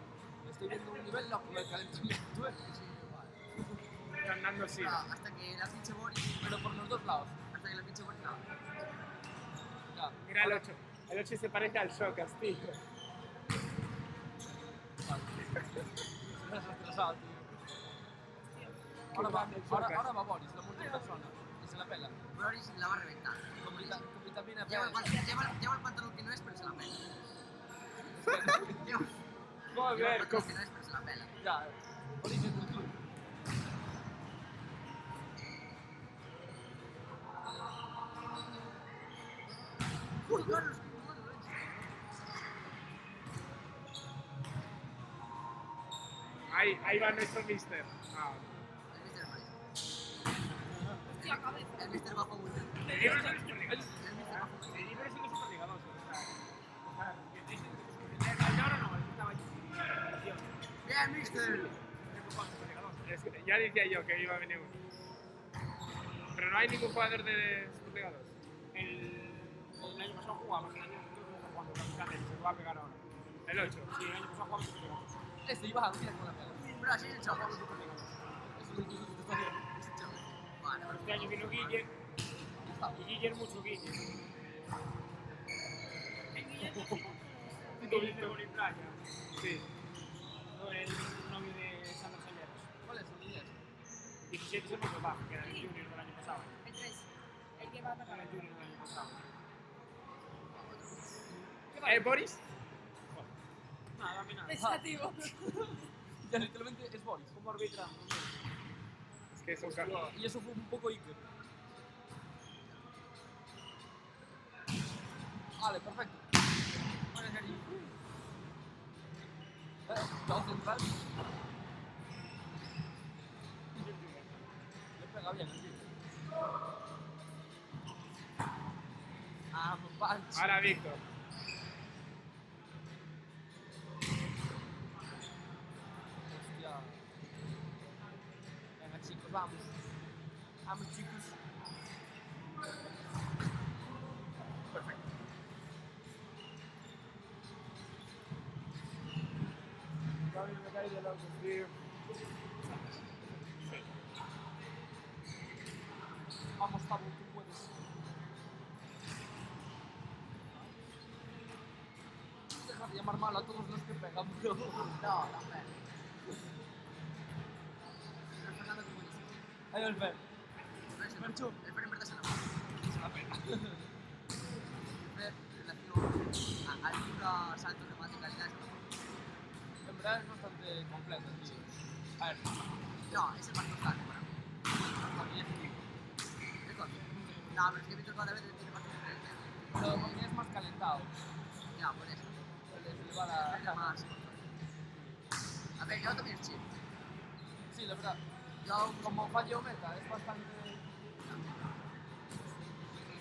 Estoy viendo un nivel loco del calentamiento. Están dando así. hasta que la pinche Boris. Pero por los dos lados. Hasta que la pinche Boris. No. Ya. Mira el 8. El 8 se parece al Shokas, tío. Vale. Me has retrasado, tío. Ahora va Boris, la multipersona. Y se la pela. Boris la va a reventar. Con vitamina B. Lleva el pantalón que no es, pero se la pela. Lleva el Joder, pantalón que no es, pero se la pela. Ya, origen del club. Uy, Carlos. ahí va nuestro mister. Ah. El Mister Boris. Hostia, cabeza. El Mister bajo mucho. El libro es el Superliga. El Mister bajo mucho. El libro es el Superliga 2. O sea, el de ahora no, el que estaba allí. Bien, Mister. Es que ya decía yo que iba a venir uno. Pero no hay ningún jugador de Superliga 2. El año pasado jugaba, el año pasado está jugando se va a pegar ahora. El 8. Sí, el año pasado jugaba Superliga 2. Este iba a mira con la pela. Bro, así es el chaval. Eso es lo que te está viendo. Vale, vale. Este año vino Guille. Y Guille es mucho Guille. En Guillermo, Guille de Boli Playa. Sí. No con el novio de Sandra Salleros. ¿Cuáles son ellas? 17 se pasó bajo, que era el junior del año pasado. El 3. El que va a Era atacar. el junior del año pasado. Boris? Nada, a mí nada. Pensativo. Ya literalmente es Boris. Como arbitra. Es que son Y eso fue un poco Iker. Vale, perfecto. Vale, Gary. Todo central. Le pega bien el tío. Ah, punch. Ahora Víctor. Hostia. Venga, chicos, vamos. Vamos, chicos. Perfecto. Gaby me cae de loco, tío. Vamos, Pablo, tú puedes. Deja de llamar mal a todos los que pegamos. No, hombre. Pero Fernando que buenísimo. Ahí el Fer. Percho. El Fer en verdad se la pena. El Fer, en relación a altura, salto, remate, calidad, En verdad es bastante completo, tío. A ver, no, es el más constante para mí. también tío. ¿Qué cosa? No, pero es que Víctor cada vez tiene más experiencia. Pero también es más calentado. Ya, por eso. Se le va la... Es más. A ver, yo también es chill. Sí, la verdad. Yo, Como fallo meta, es bastante...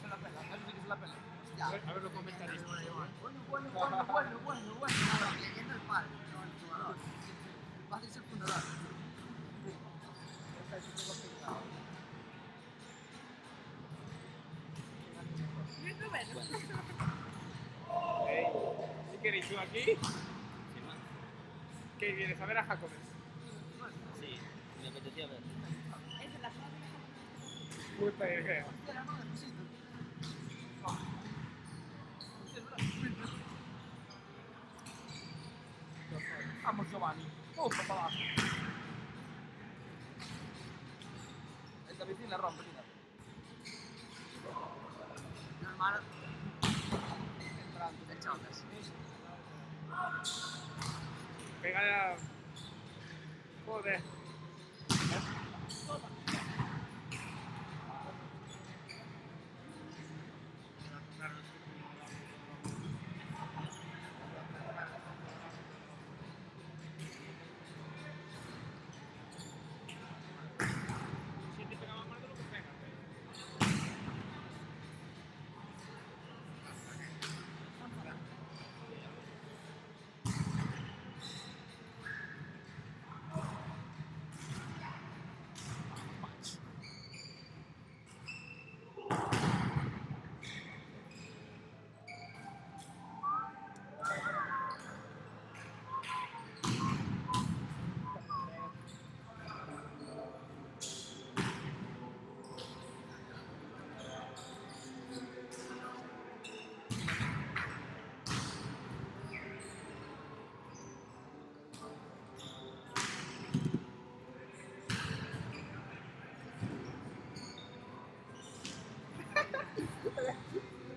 Se la pela, eso sí que se la pela. ya. A ver los comentarios. Bueno. Leyendo el pal, no el jugador. Va a ser el fundador. Luis Rubén. Hey, ¿qué queréis tú aquí? ¿Qué vienes a ver a Jacobes? Sí, me apetecía ver. Es de la zona Puta idea. Vamos, Giovanni. Para abajo. El Davidín la rompe, mira. Normal, Entrando. el Chambers. Pega ya. Joder. Si te pegaba más de lo que pega.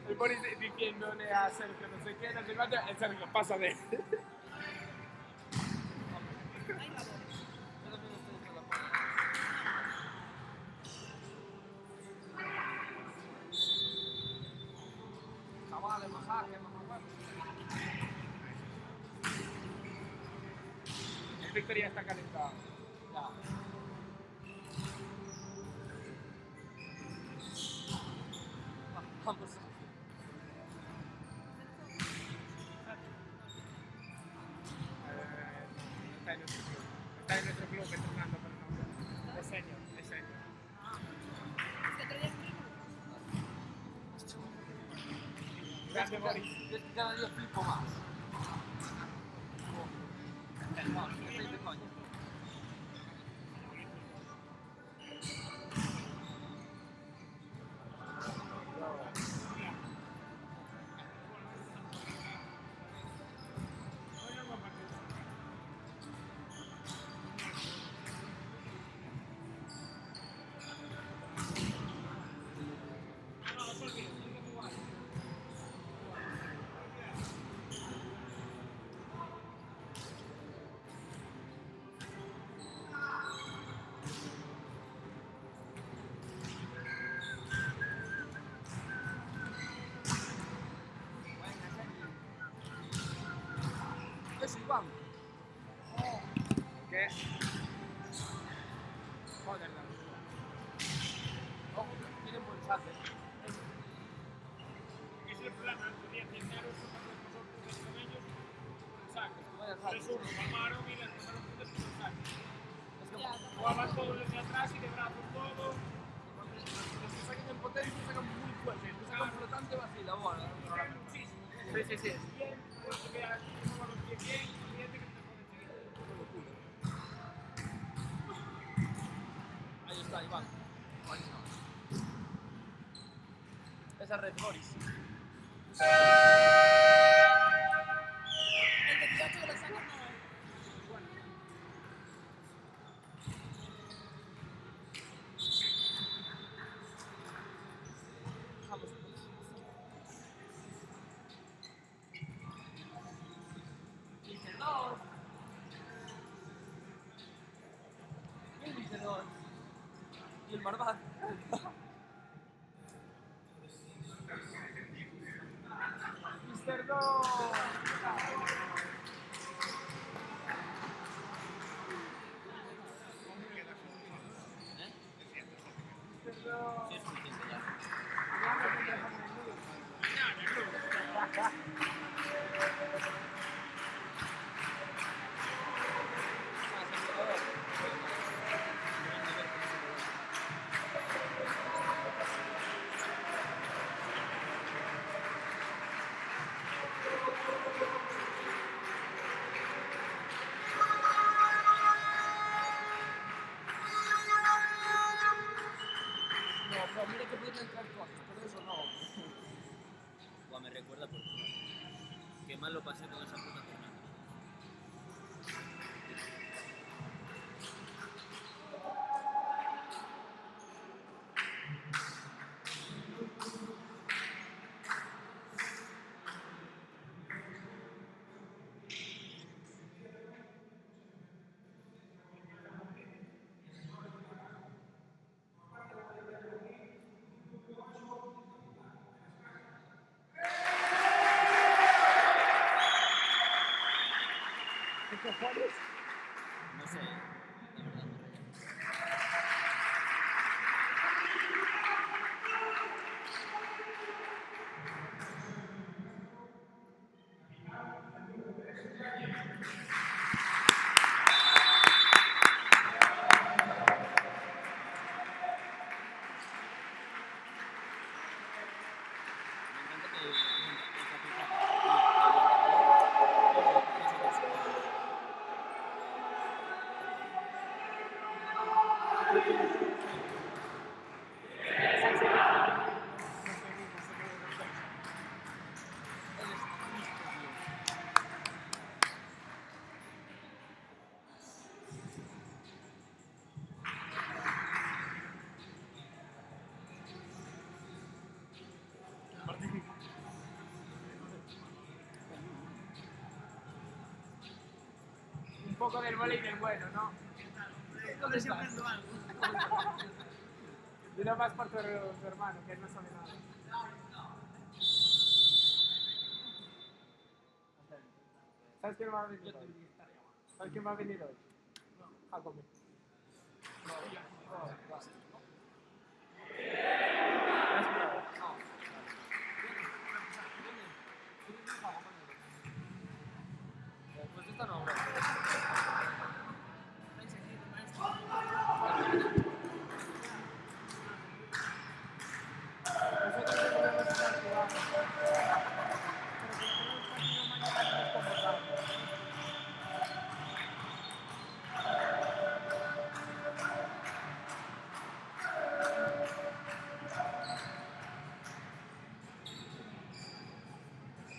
El Boris diciéndole a Sergio no sé qué, no sé cuánto, el Sergio pasa de él. Ahí va. Yo también estoy con la puerta. Chavales, masaje, mamá. El Víctor ya está calentado. Ya. Vamos. Está en nuestro club. Está en nuestro club entrenando, pero no. Es senior, es senior. Es que otro día es muy Grande Boris. Es que cada día flipo más. No, estoy de coña. Juan. ¿Qué? Joder, no. Ojo, tienen buen salto. Ese es el problema, tenía 100 euros con ellos, sacos. Vaya Por salto. eso nos mamaron y les tomaron puntos con los sacos. Ya, Jugaban todos desde atrás y de brazos todo. Los que sacan en potencia sacan muy fuerte. Los que sacan flotante vacila. Bueno, Sacan muchísimo. sí, sí, sí. Bien, pues que veas cómo los pies bien, olvídate que te joden seguir. Ahí está, Iván. Esa red Boris. el 18 que lo sacan no. Vamos. Y el vencedor. Y el Marbat. Mr. No. Sí, es suficiente ya. No, pero mira que pueden entrar cosas, pero eso no. Buah, me recuerda por Portugal. Qué mal lo pasé con esa puta jornada. ¿Qué cojones? No sé, la verdad me rayé. Me encanta que el capitán Un poco del vole y del bueno, ¿no? ¿Dónde estás? Dilo más por tu hermano, que él no sabe nada. ¿Sabes quién va a venir hoy? ¿Sabes quién va a venir hoy? Jacobi. Pues esta no, bro. Nosotros no podemos estar jugando. Pero si tenemos partido mañana nos convocamos.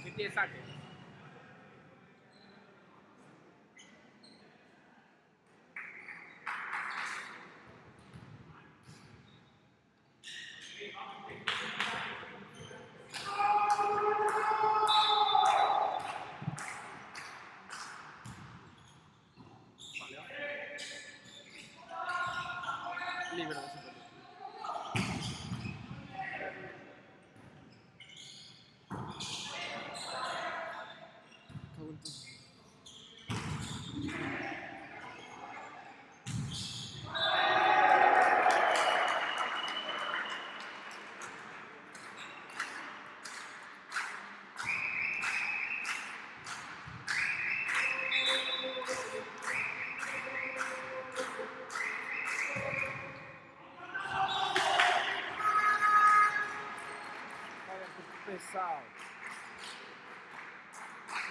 ¿Qué tienes saque? Libre de super. Chao.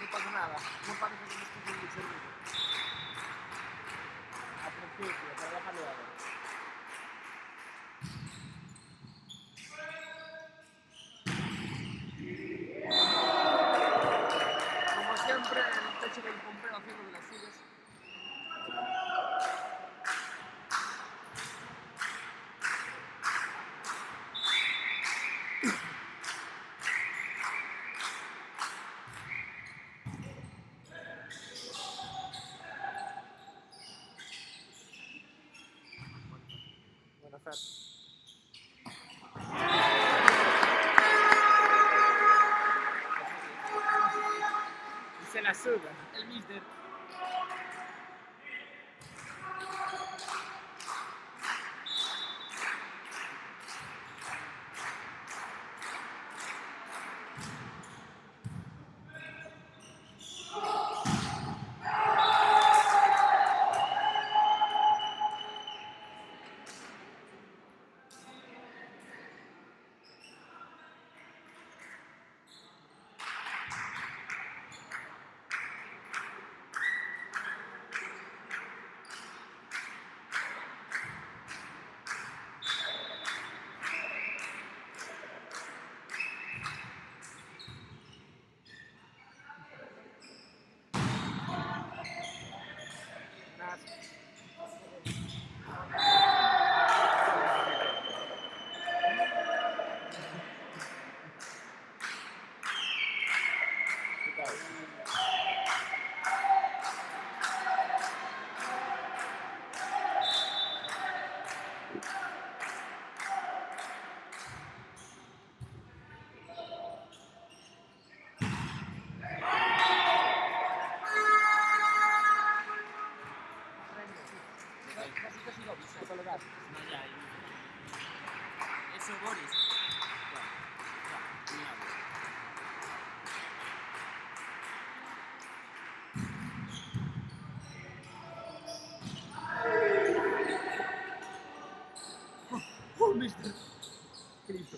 No pasa nada. No parece que me esté haciendo el servicio. Al principio, pero déjalo a ver. Como siempre, el techo del pompeo haciendo de las suyas. Buena fe. Y se la suda. El mister. No, ya, eso, Boris. Mira, ¡Oh, mister! Cristo.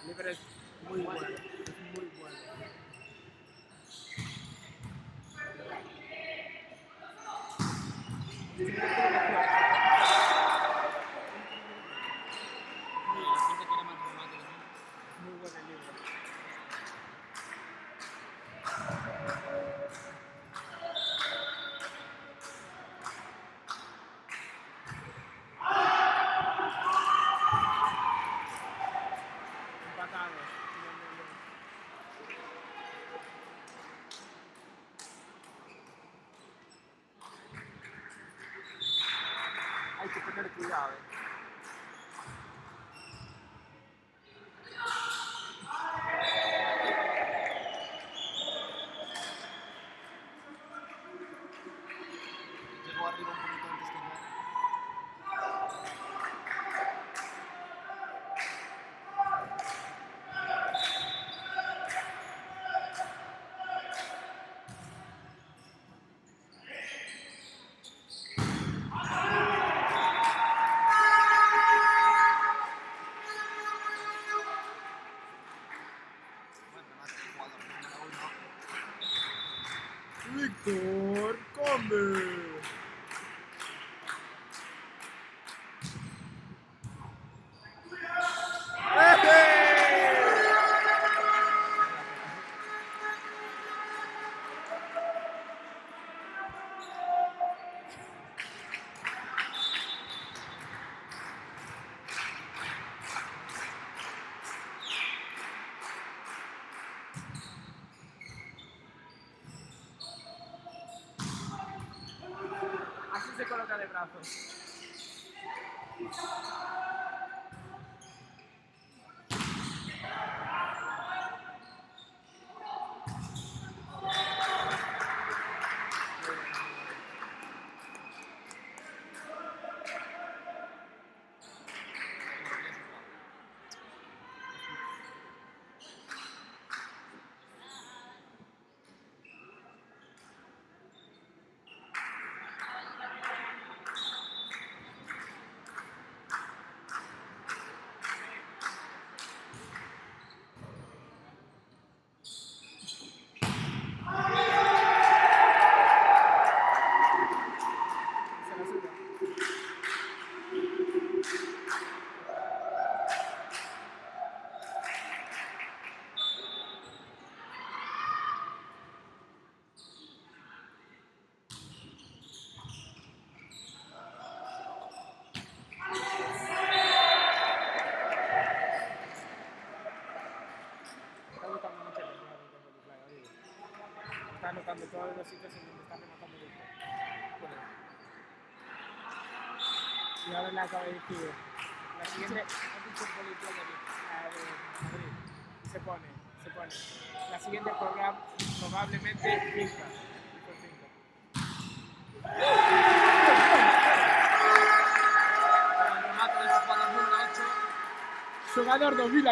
Libre es muy bueno. Es muy bueno. Y la gente quiere más matemáticas. Muy buen el libro. Empatados. Bien, bien, bien. Hay que tener cuidado. Llegó arriba un poquito antes que yo. Buen remate del jugador número 1. Víctor Conde. Así se coloca de brazos. Se la suda. Está gustando mucho el entrenamiento con Luis Laga, digo. Está anotando todos los sitios en donde está rematando Víctor. Bueno. Y ahora le acaba de decir, la siguiente, has dicho policía de Madrid. Se pone. La siguiente programa probablemente finca. Dijo finca. Buen remate del jugador número 8. Jugador 2000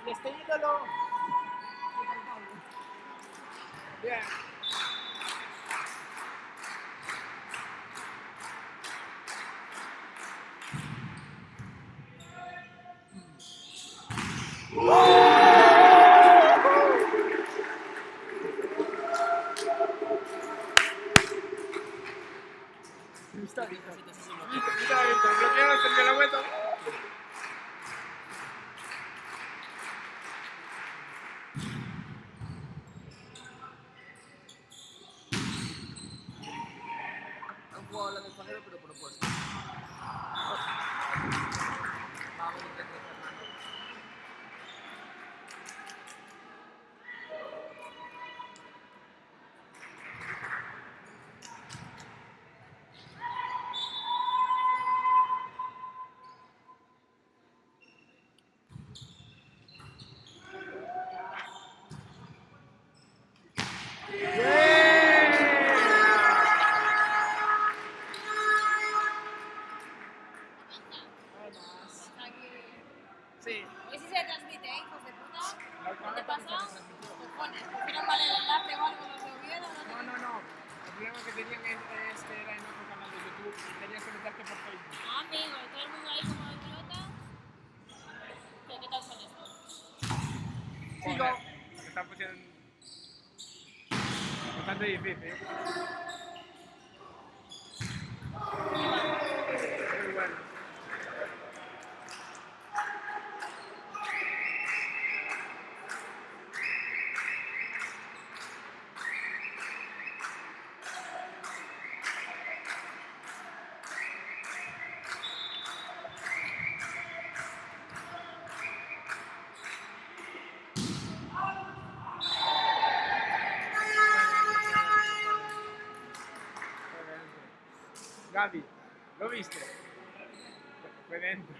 Y este ídolo. Bien. Está bien. Cositas así, lo que- Mira, Víctor, bloqueo, se dio la vuelta. Han jugado la del Fajero, pero por opuesto. Vamos, intento Fernando. Sí. Ese se transmite, hijos de puta. La otra ¿Qué te vez pasó? también se transmitió. Cojones, pusieron mal el enlace o algo, los de Oviedo, no sé. No. El problema que tenían es que era en otro canal de YouTube y tenías que meterte por Facebook. Ah, amigo, todo el mundo ahí como está poniendo bastante difícil. Muy bueno. Gaby, ¿lo viste? Fue dentro.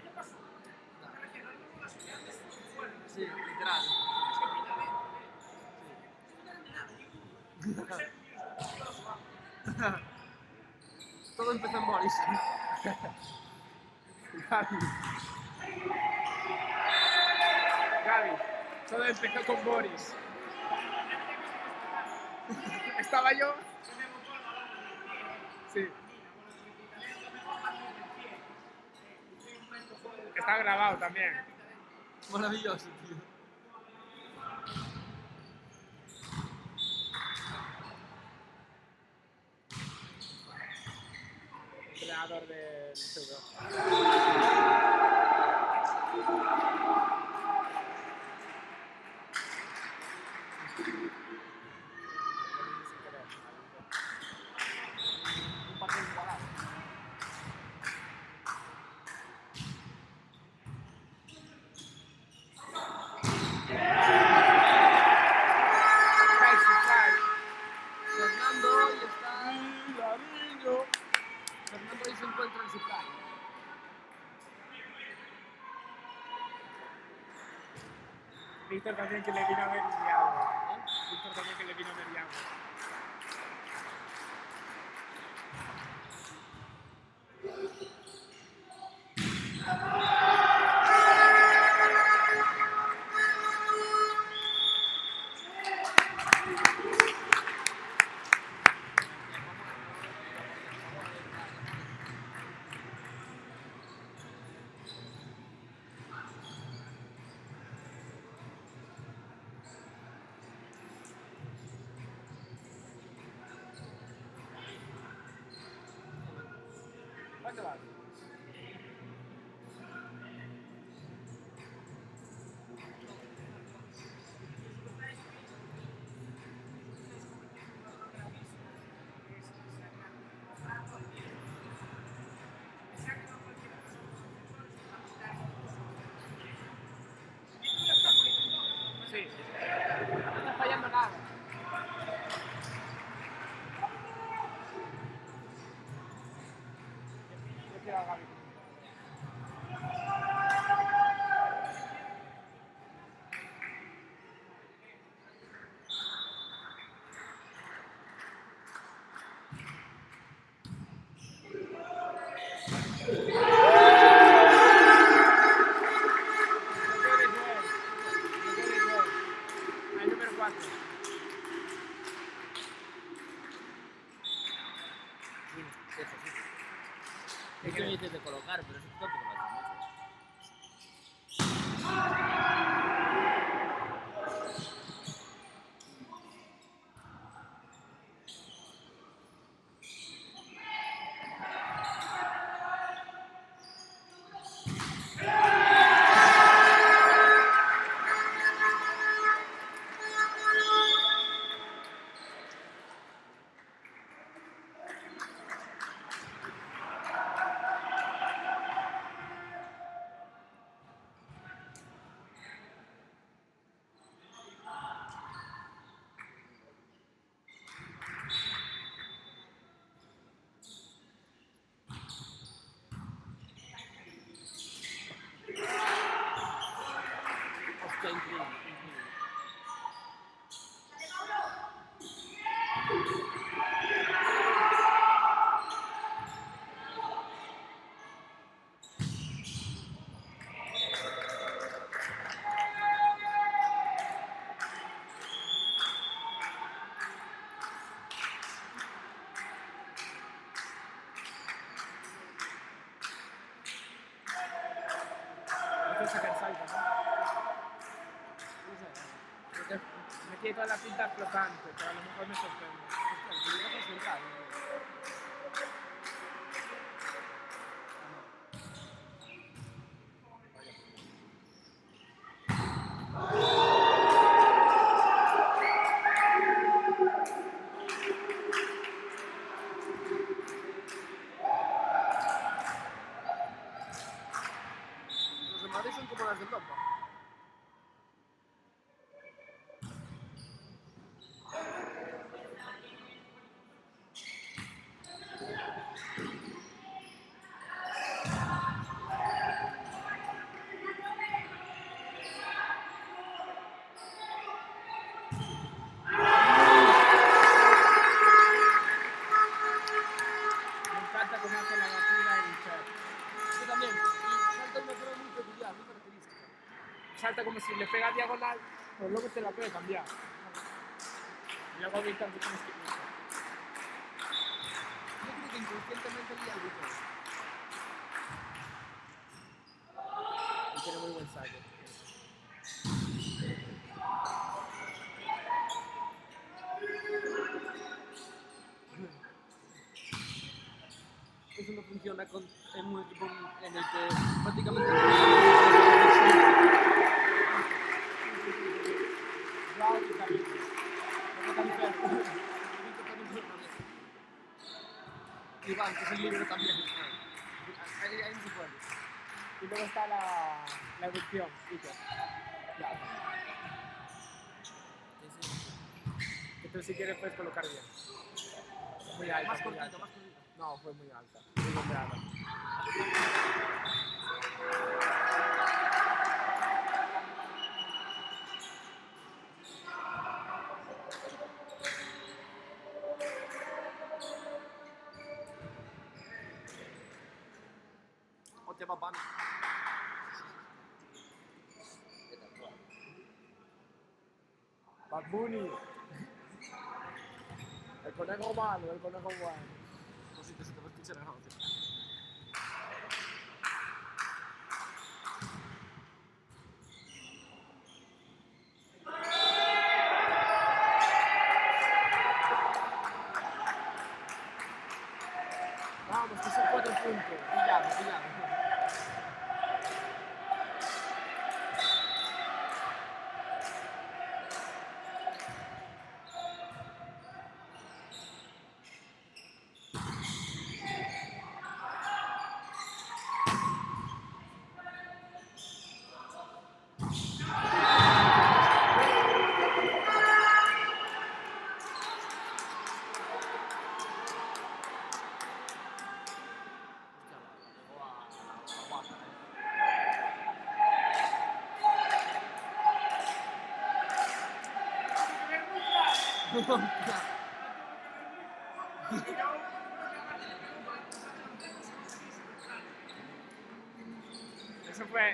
Sí, literal. Todo empezó en Boris. Gaby. Gaby, todo empezó con Boris. ¿Estaba yo? Sí. Está grabado también. Maravilloso, tío. Entrenador del Sudo. Un partido igualado. Fernando hoy está. Fernando hoy se encuentra en su playa. Víctor también que le vino a ver Diablo. Víctor también que le vino a ver Diablo. ¿Cuánto vas? Sí. No está fallando nada. Yo quiero a Gaby. Al número 4. Es que me dices de colocar, pero eso tampoco lo hace mucho. Hostia, increíble, increíble. Hay que sacar salto, ¿no? No sé. Me tiene toda la pinta flotante, pero a lo mejor me sorprende. Hostia, el pelícano es el caro. Los de Madrid son como las de Europa. Me encanta cómo hace la batida el chat. Yo también. Y salta una forma muy peculiar, muy característica. Salta como si le pega diagonal, pero luego te la puede cambiar. Y luego Víctor te tienes que ir. Yo creo que inconscientemente lía el botón. Y tiene muy buen saque. Eso no funciona en un equipo en el que prácticamente Bravo y también. Como tan feo. Iván, que es el libro también. Ahí no se puede. Y luego está la erupción, Víctor. Ya. Que tú si quieres puedes colocar bien. Muy alta, Más muy cortito, alta. más cortito. No, fue muy alta. Muy bombeada. Hostia, papá. Bad Bunny. El conejo malo, el conejo bueno. No sé si te va a escuchar, no. Vamos, que son 4 puntos. Pillado, pillado.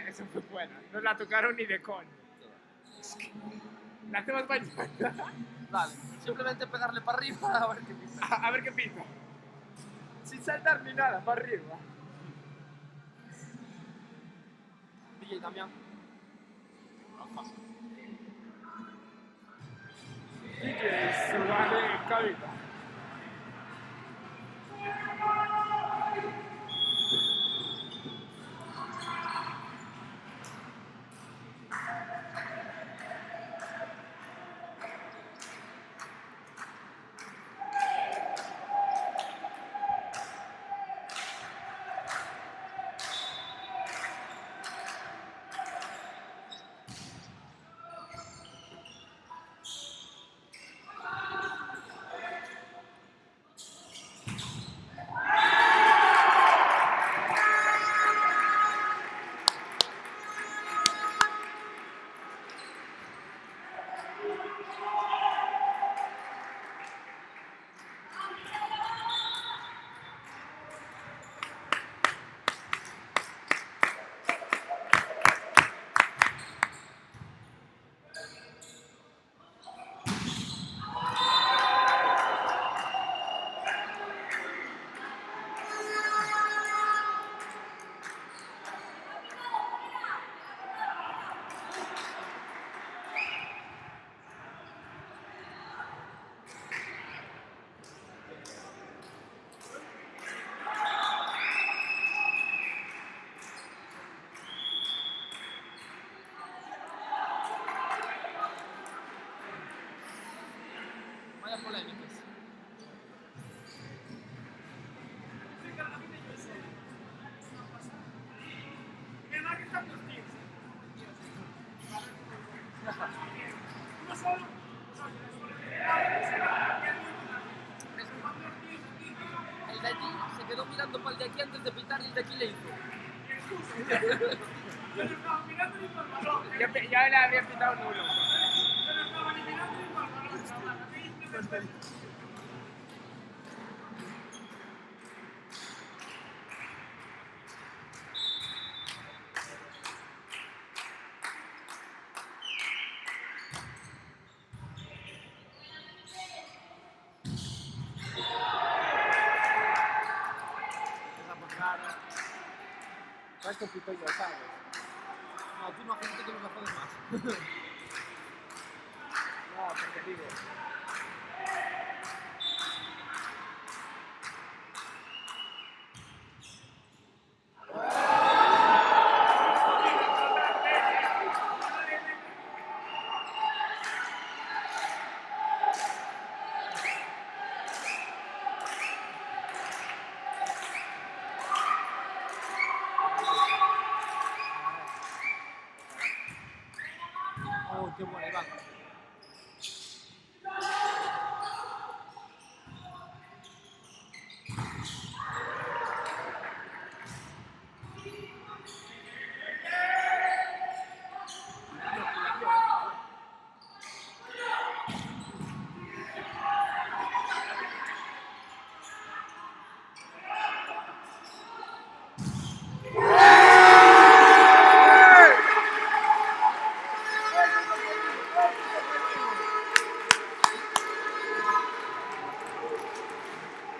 Eso fue buena. No la tocaron ni de coño. La hacemos mañana. Dale, simplemente pegarle para arriba a ver qué pasa. A ver qué pita. Sin saltar ni nada, para arriba. DJ Damián. Y que se va de cabeza. de aquí antes de pitar y el de aquí le hizo. Ya le habría pitado nulo. Esto pito yo, ¿sabes? No, tú imagínate que nos la jodes más. No, porque digo. Oh, qué buena, Iván.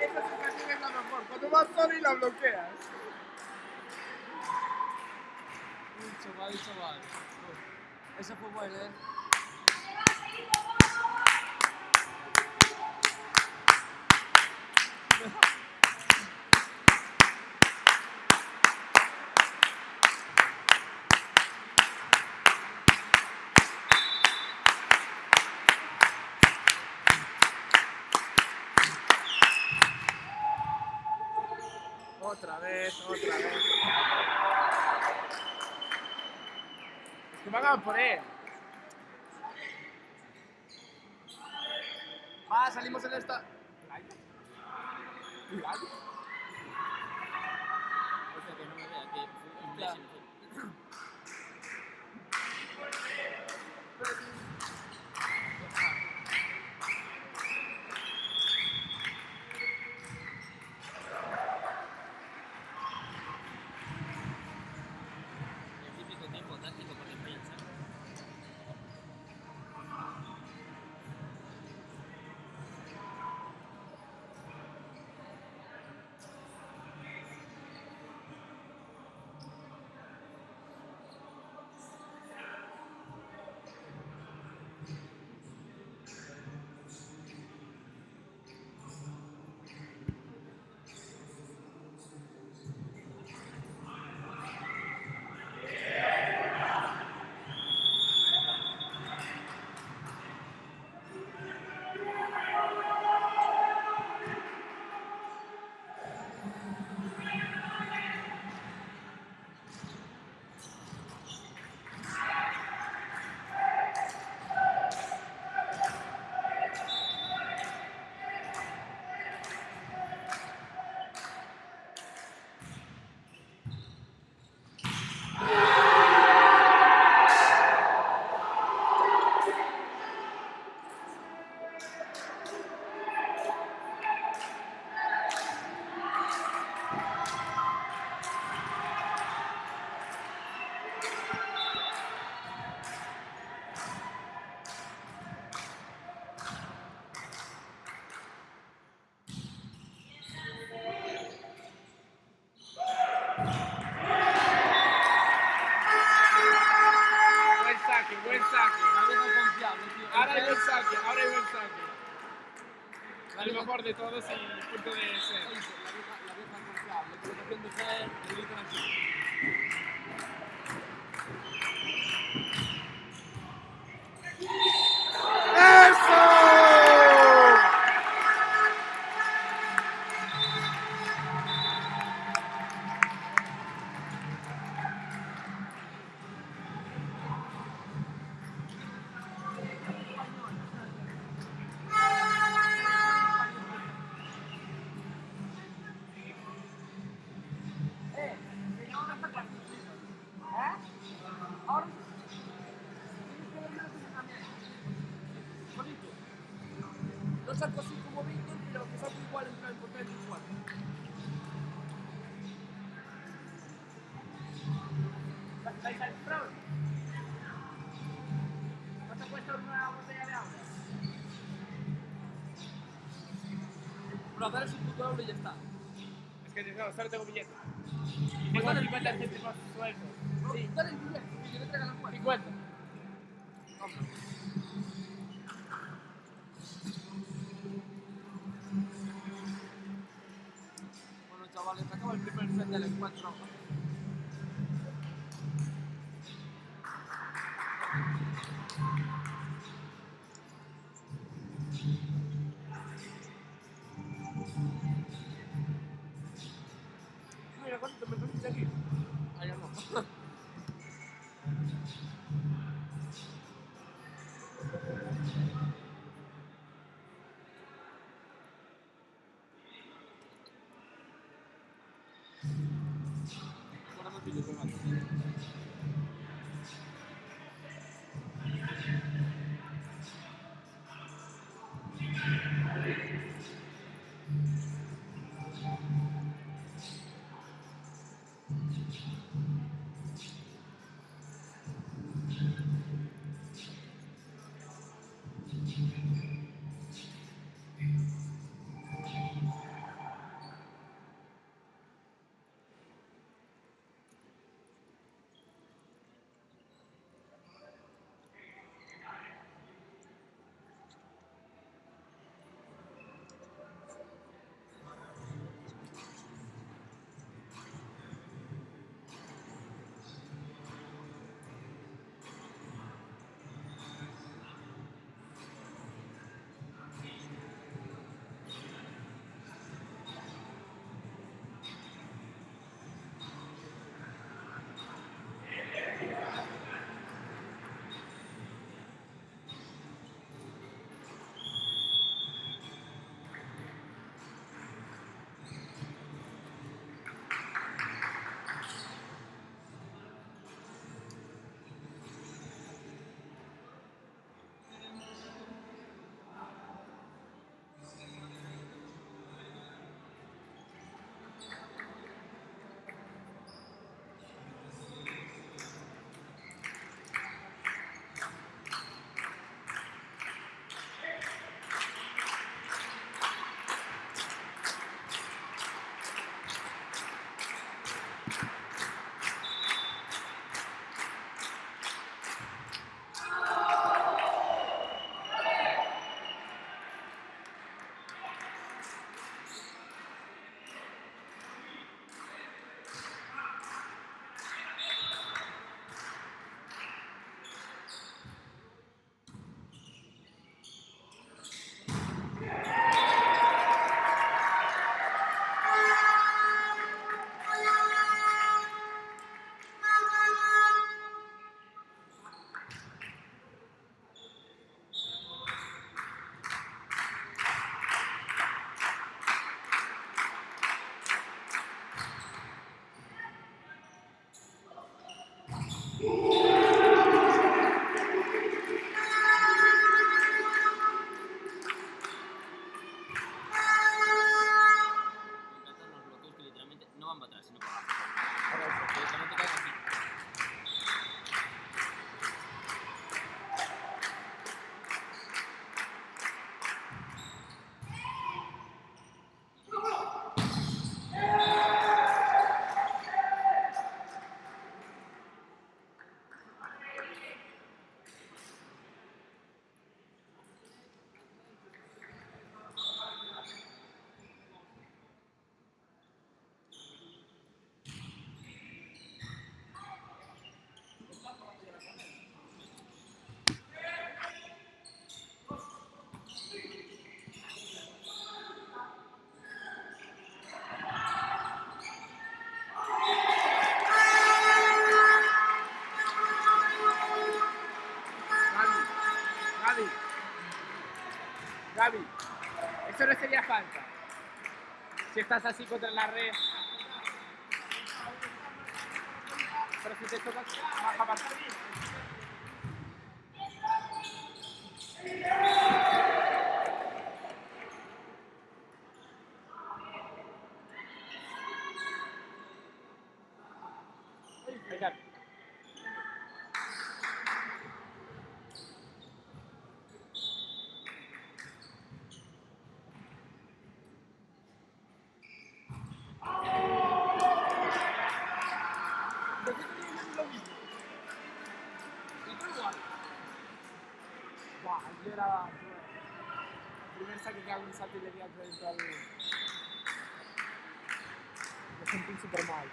Esta sensación es la mejor. Cuando vas solo y la bloqueas. Chaval. Esa fue buena, ¿eh? Otra vez. Es que van a por él. Ah, salimos en esta. Hostia, que no me vea, que fue un pésimo. El típico tiempo táctico porque piensa. Buen saque. La vieja confiable, tío. Ahora hay buen saque. El mejor de todos y punto de ser. La vieja confiable. Colocación de Fer, el grito aquí. Ahora tienes que ver menos entrenamiento. Bonito. No salgo así como Víctor, pero que salgo igual en plan potente igual. ¿Vais al front? ¿No te cuesta una botella de agua? Bro, dale su puto euro y ya está. Es que no, solo tengo billetes. Tengo 50 céntimos sueltos. Sí. Dale el billete, que le traigan la cuenta. 50. Bueno, chavales, acaba el primer set del encuentro. Mira, ¿cuánto me permite aquí? Ahí no. Bueno, no pillo, venga. Gaby, eso no sería falta. Si estás así contra la red. Pero si te tocas, baja más. Yo era el primer saque que hago un salto y le di al frente al... Me sentí súper mal.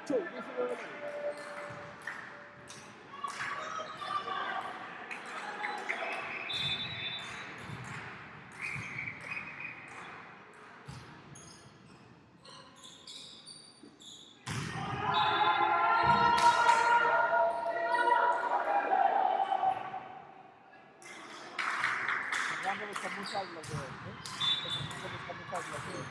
Chu, 19 de Fernando busca mucho al bloqueo, Fernando busca mucho al bloqueo.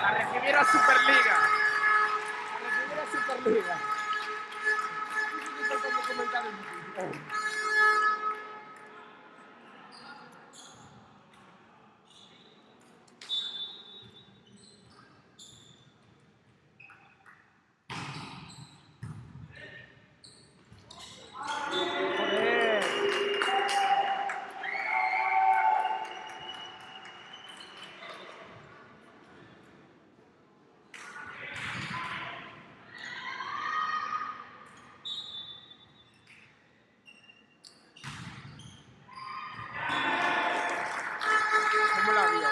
A recibir a Superliga. A recibir a Superliga. Como comentario. Joder. ¿Cómo la vio?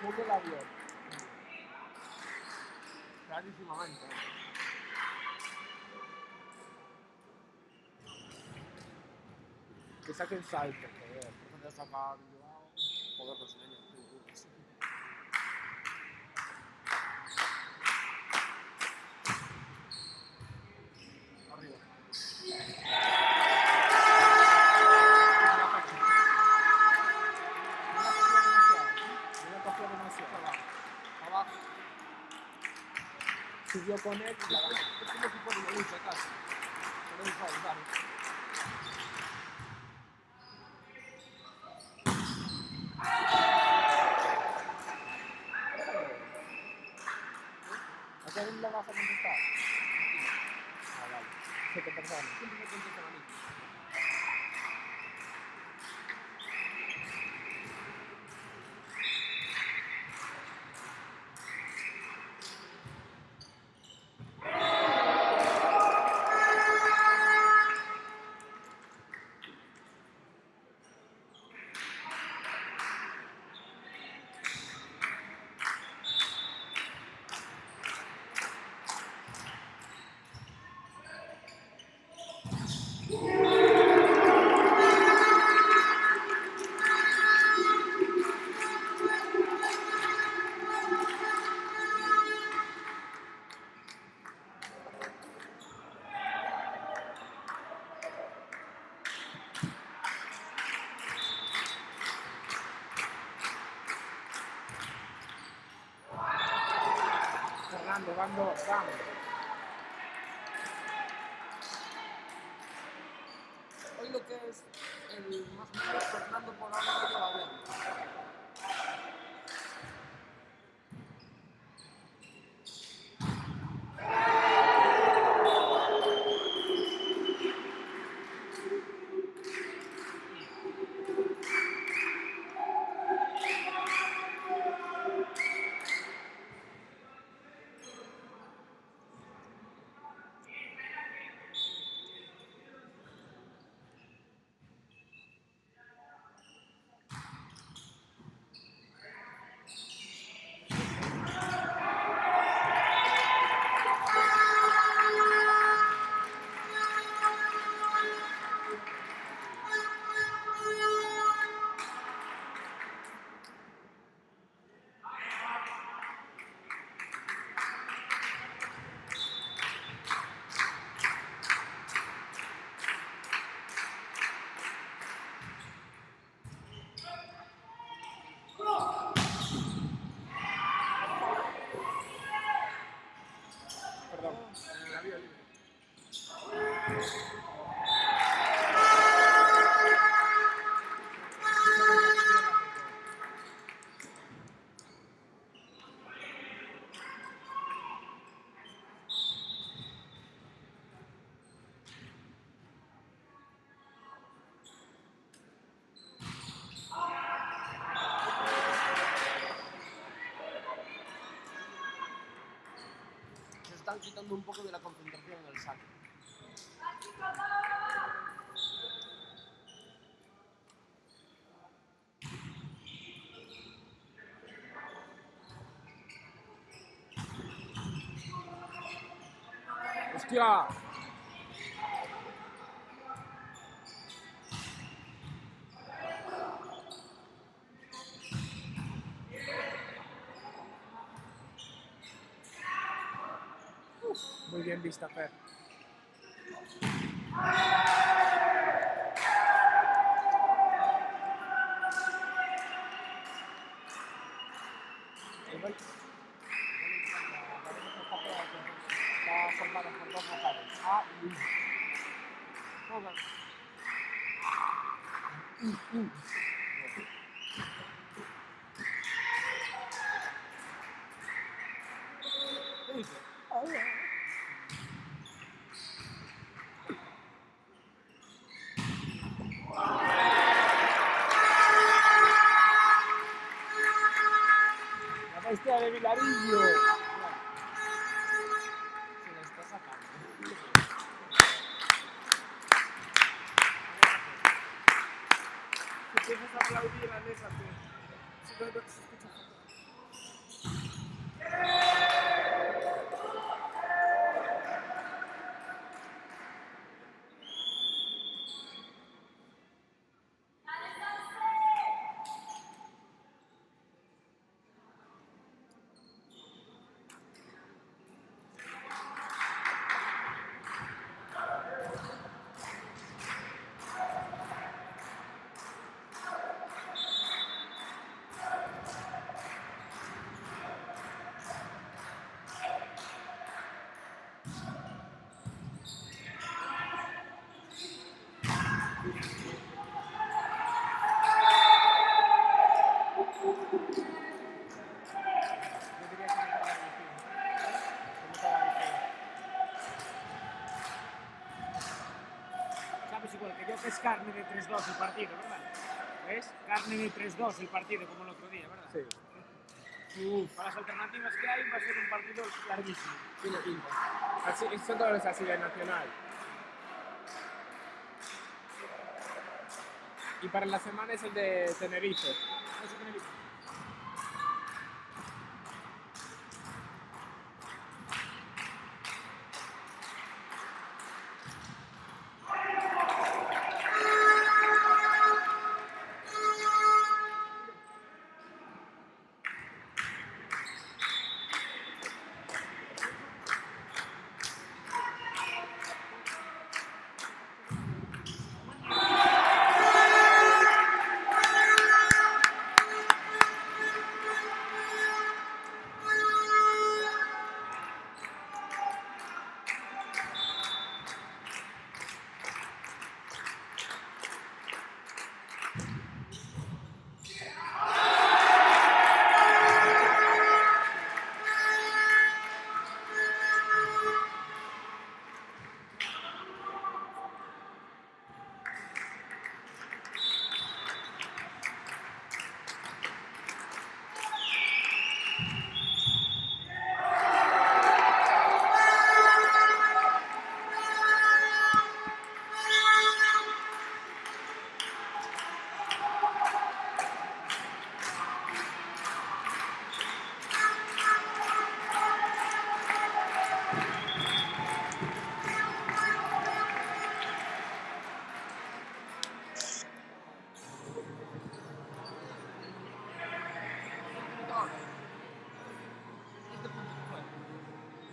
¿Cómo la vio? Clarísimamente. Que saque el salto, joder. Por favor, sacar. Joder, brasileño. Arriba. Me la cogió demasiado. Abajo. Subió con él y la ganó. Es como si fuera una lucha casi. Pero es igual, vale. ¿A qué le vas a contestar? Ah, vale. 7 personas. Siempre me contestan a mí. Fernando, van dos, vamos. Hoy lo que es el más malo Fernando por ahora no lleva bien. están quitando un poco de la concentración en el saque. ¡Hostia! Muy bien vista, Fer. Igual- Está formada por dos vocales, A y U. Joder. ¿Qué dice? La bestia de Vilarillo. Se la está sacando. Si empiezas a aplaudir, aléjate. Si no, no se escucha. Yo diría que me acaba de decir. Me acaba de decir. Sabes igual que yo que es carne de 3-2 el partido, ¿verdad? ¿Ves? Carne de 3-2 el partido, como el otro día, ¿verdad? Sí. Para las alternativas que hay va a ser un partido larguísimo. Tiene pinta. Así, son todos así de Nacional. Y para la semana es el de Tenerife. No sé qué me dice.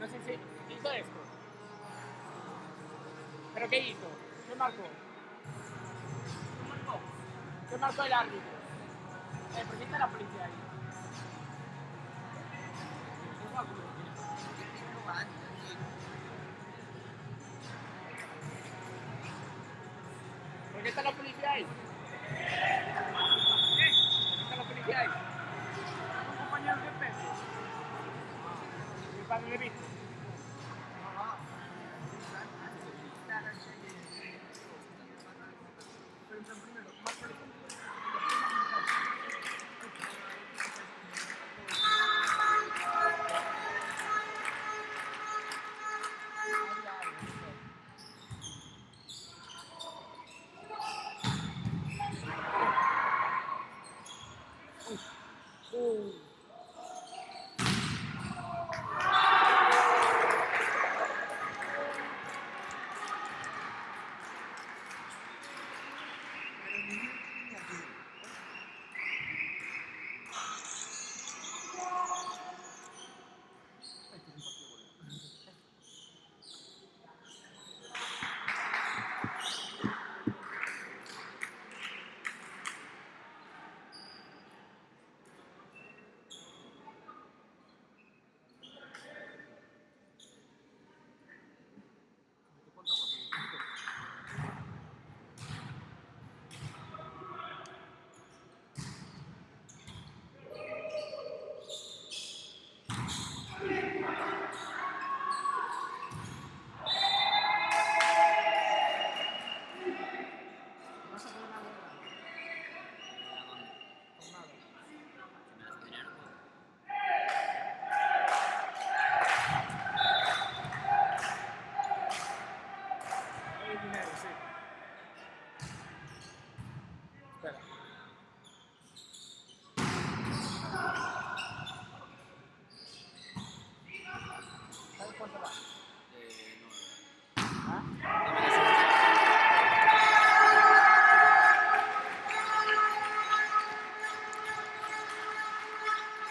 No sé si hizo esto. ¿Pero qué hizo? ¿Qué marcó? ¿Qué marcó el árbitro? ¿Por qué está la policía ahí? ¿Por qué está la policía ahí? ¿Qué? ¿Por qué está la policía ahí? ¿Un compañero de peso? Mi padre le viste. Este es un partido bueno. Vas a poner algo de la- ¿A dónde? con nada. Si me das dinero, puedo. Hay dinero, sí. Espera. ¿Sabes cuánto va? No. ¿Ah? Dame la siguiente.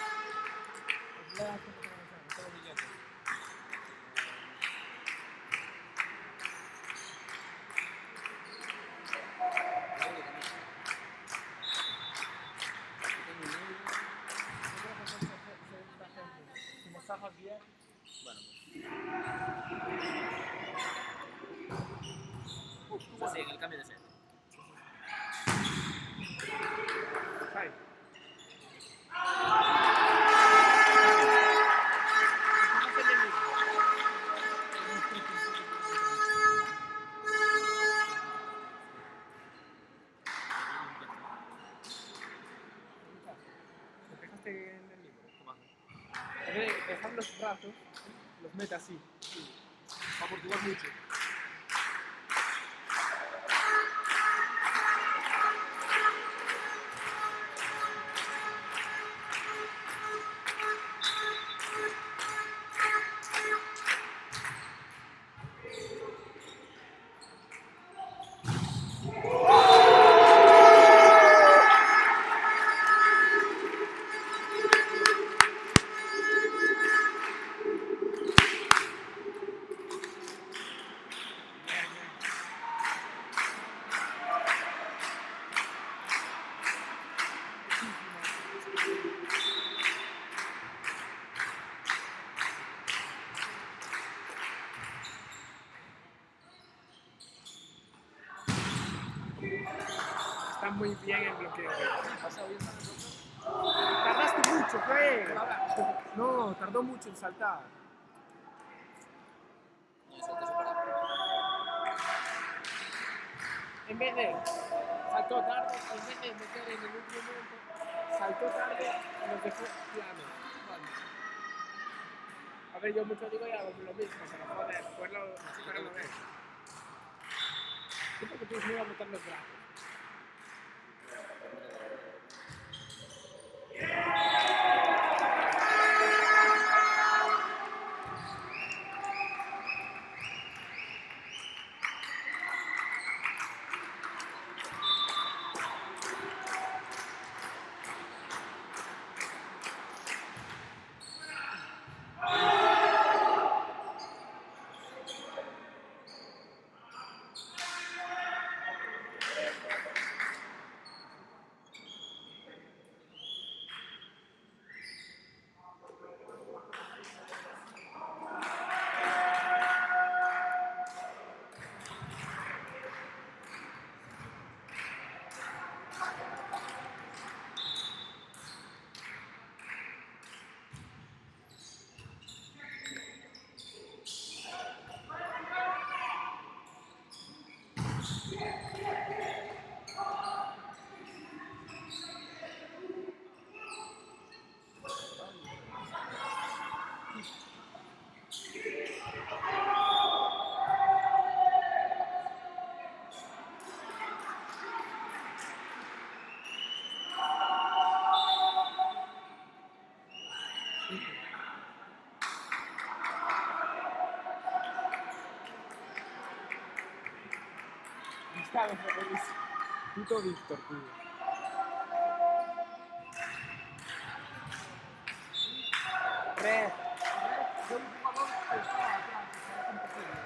Pues lea cuánto te van a hacer, no tengo billetes. Yo creo que son 60 céntimos. Si me sajas 10, Bueno, pues. Sí, en el cambio de sed. ¿sabes? ¿Te fijaste en el libro? En vez de dejar los brazos, los mete así. Para amortiguar mucho. Está muy bien el bloqueo. Tardaste mucho, fue. No, tardó mucho en saltar. No, eso te separa. En vez de saltó tarde, en vez de meter en el último momento, saltó tarde y nos dejó plano. A ver, yo mucho digo ya lo mismo, pero joder, fueron lo ver. Yo porque tú me iba a meter los brazos. Gustavo, es puto Víctor, tío. Red. Soy un jugador que está atrás, que parece imposible.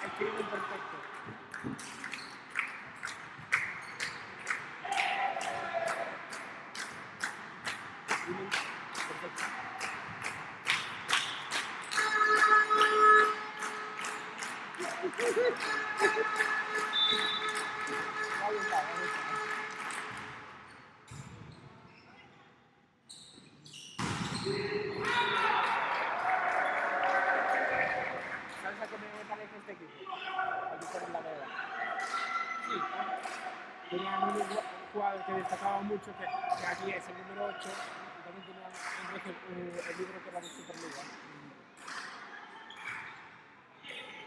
El crimen perfecto. Crimen perfecto. Ahí está, ahí está. ¿Sabes a qué me parece este equipo? Aquí está en la verdad. Sí, tenían un jugador que destacaba mucho, que aquí es el número 8, y también tenían el libro que era de Superliga.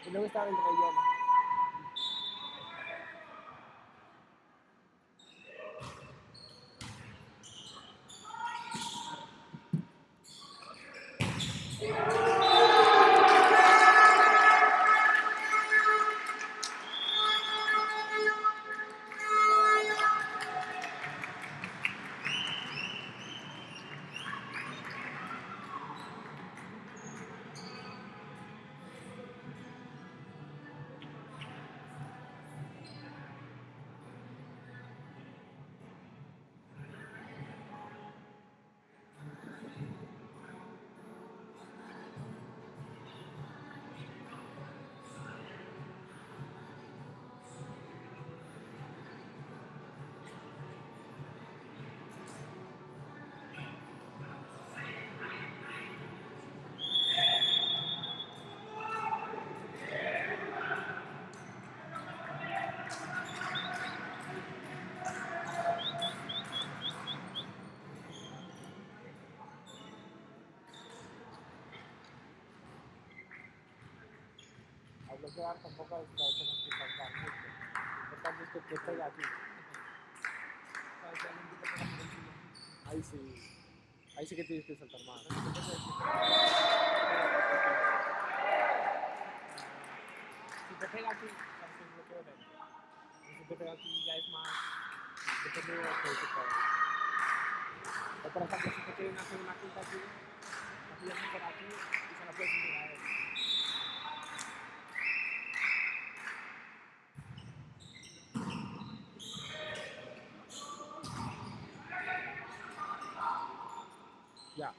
Y luego estaba el relleno. Al bloquear tampoco tenemos que saltar mucho. Lo importante es que te pega aquí. Ahí sí que tienes que saltar más. Si te pega aquí, sabes que el bloqueo dentro. Y si te pega aquí ya es más, depende de lo que te pega. O por ejemplo, si te quieren hacer una cinta aquí, la pillas por aquí y se la puedes subir a él. Ya.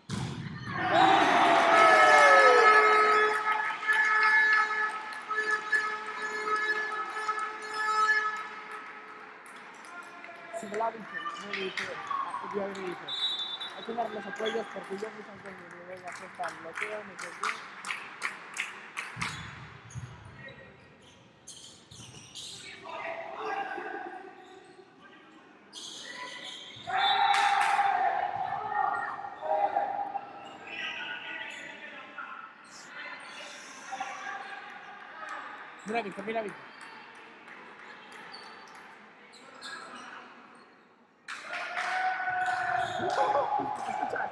Si me lo ha dicho, me dice, yo me dice, hay que dar los apoyos porque yo muchas veces me voy a hacer tal bloqueo, no sé qué. Mira, Víctor, mira, Víctor. ¿Escuchas?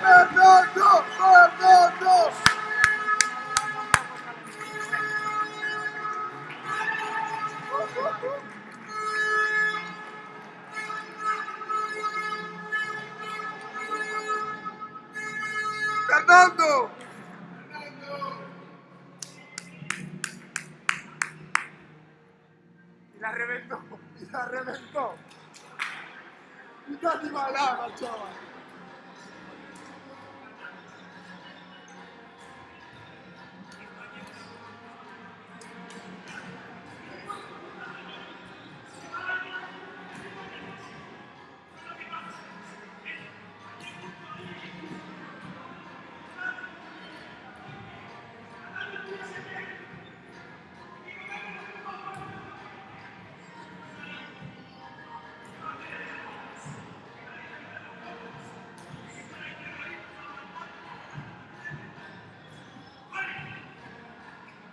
¡Fernando! ¡Fernando! ¡Fernando! Y la reventó. Y la reventó. Y casi malaba, chaval.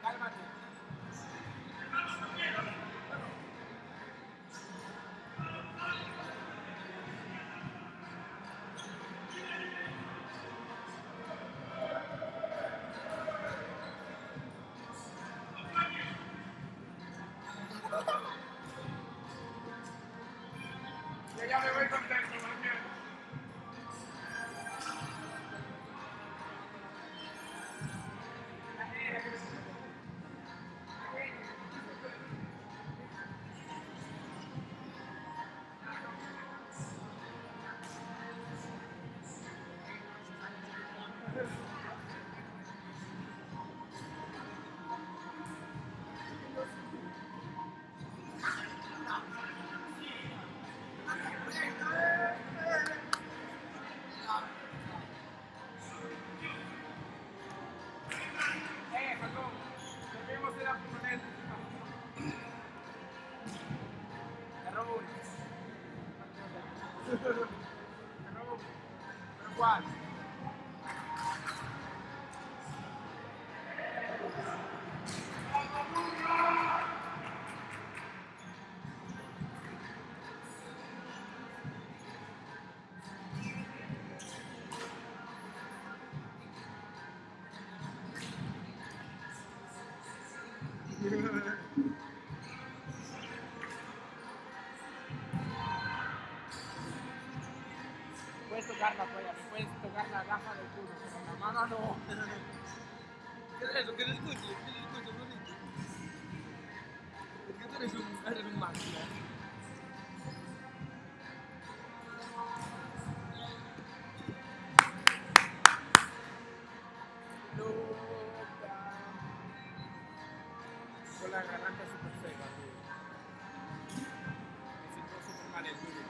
Cálmate. Yo ya me voy contento, mañana. Jacob, nos vemos en la furgoneta. Te robo uno. Te robo uno. ¿Pero cuál? Puedes tocar la polla, me puedes tocar la gafa del culo, pero la mano no. ¿Qué es eso? ¿Qué le escucho? ¿Qué le escucho, bonito? Es que tú eres un máquina. Loca. Con la garganta súper seca, tío. Me siento súper mal el tuyo.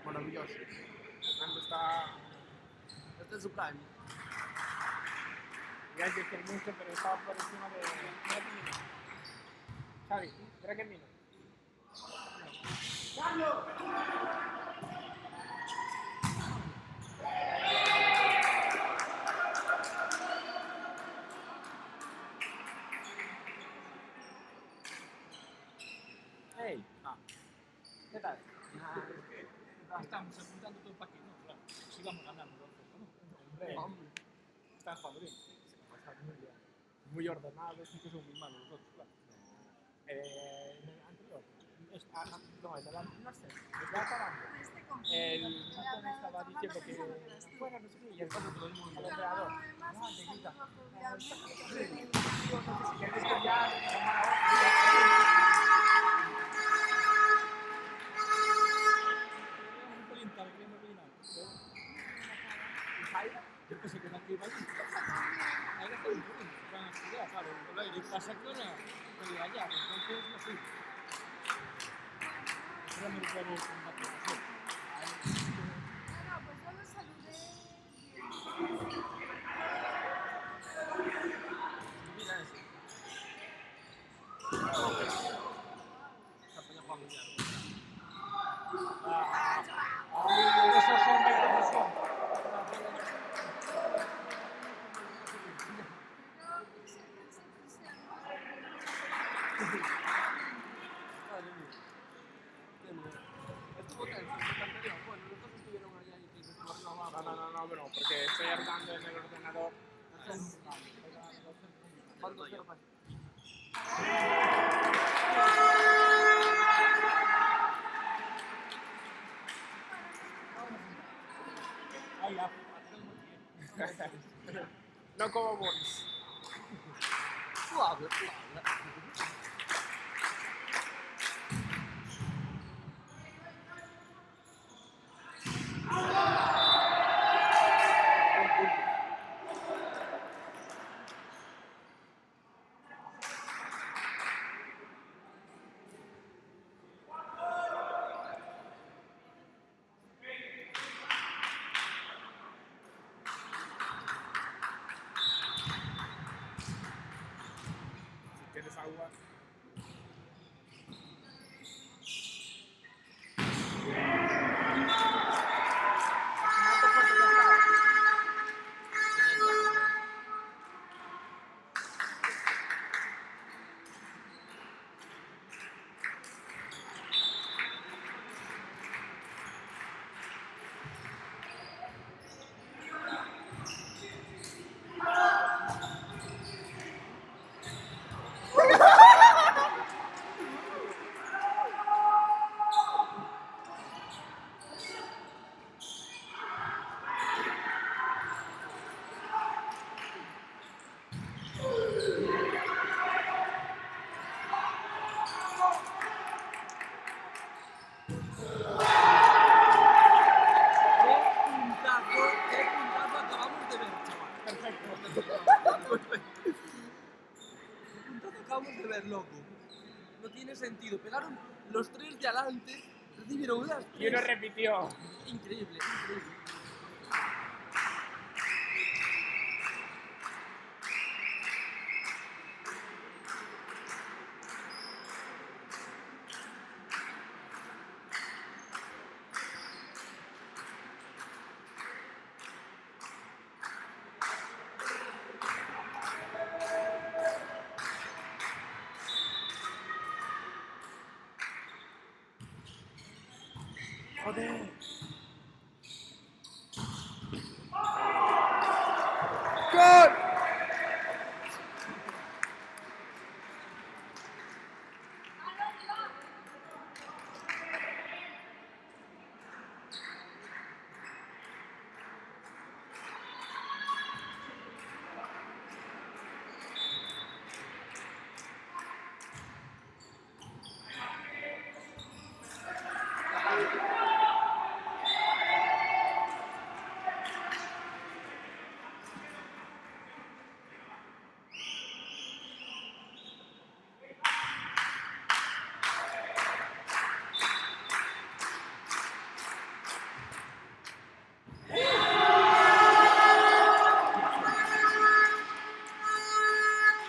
Maravilloso. Fernando está. Este es su prime. Ya es que mucho, pero estaba por encima de. Mira que mino. Xavi, mira que mino. Hey, ¿qué tal? Estamos apuntando todo para aquí, ¿no? Claro, sigamos ganando, ¿no? Hombre, están jugando bien. Están muy bien. Muy ordenados, incluso son muy malos los otros, claro. En el anterior, no, no sé, está acabando. El Antón estaba diciendo que fuera, no sé qué, y el otro al entrenador. No, te quita. Lo que pasa que ahora estoy allá, entonces no fui. Ahora me recuerdo el combate de hacer. No, pues yo los saludé bien. Mira eso. Esta peña juega mundial. Esos son de profesión. Madre mía. Qué miedo. Estuvo tenso, anterior. Bueno, los dos estuvieron allá y que estuvo No, bro, porque estoy hablando en el ordenador. ¿Cuánto quiero para? Ahí ya. No como Boris. Suave, suave. Si tienes agua. Qué puntazo acabamos de ver, chaval. Perfecto. ¿Qué puntazo acabamos de ver, loco? No tiene sentido. Pegaron los tres de adelante, recibieron las tres. Y uno repitió. Increíble, increíble. Joder. ¡Gol!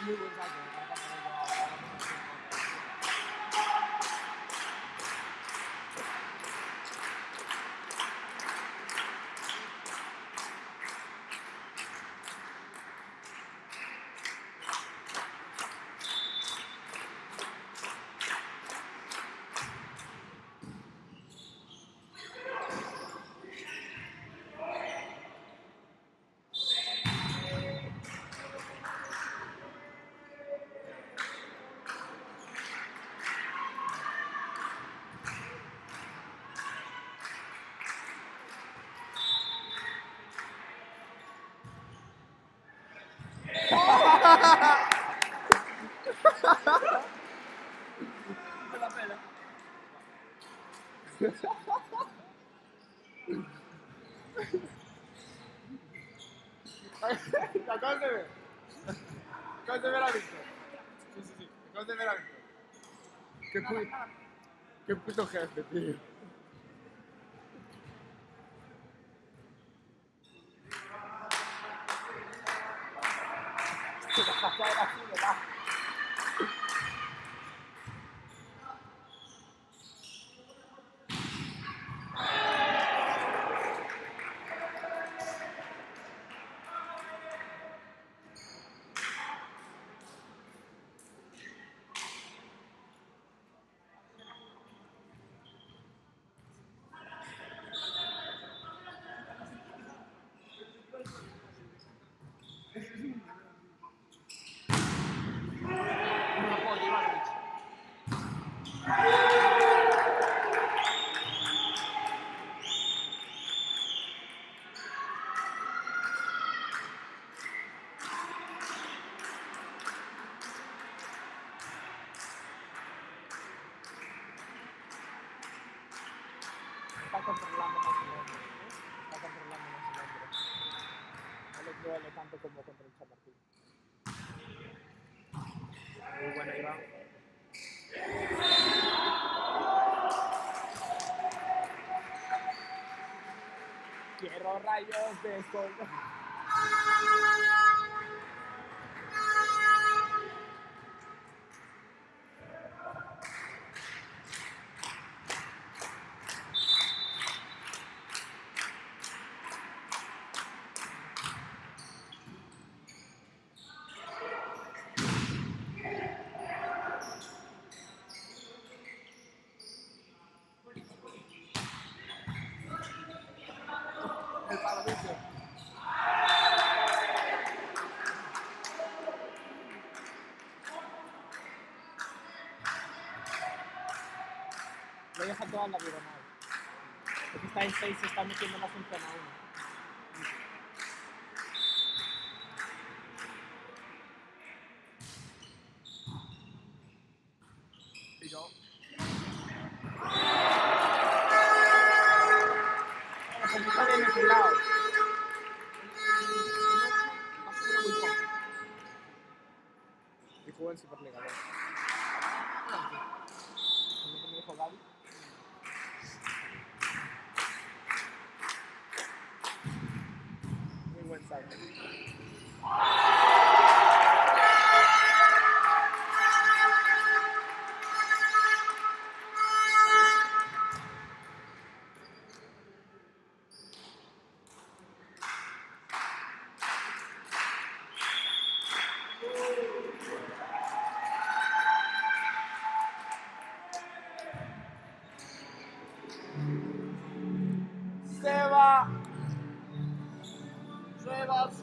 Muy buen salto. Me la pela. ¿La acabas de ver? ¿Acabas de ver a Víctor? Concédeme la victoria. Qué puto jefe, tío. Se la saca de así, ¿verdad? No puedo llevar, bicho. Está controlando más el hombre, ¿eh? Está controlando más el hombre. No le duele tanto como contra el Chamartín. Muy buena, Iván. Quiero rayos de sol. El palo, bicho. Lo deja toda la diagonal. Porque está en 6 se está metiendo más en zona 1. Y yo. Porque está bien en su lado. Muy poco. Y jugó en Superliga 2. Como me dijo Gaby. Muy buen salto. Sebas.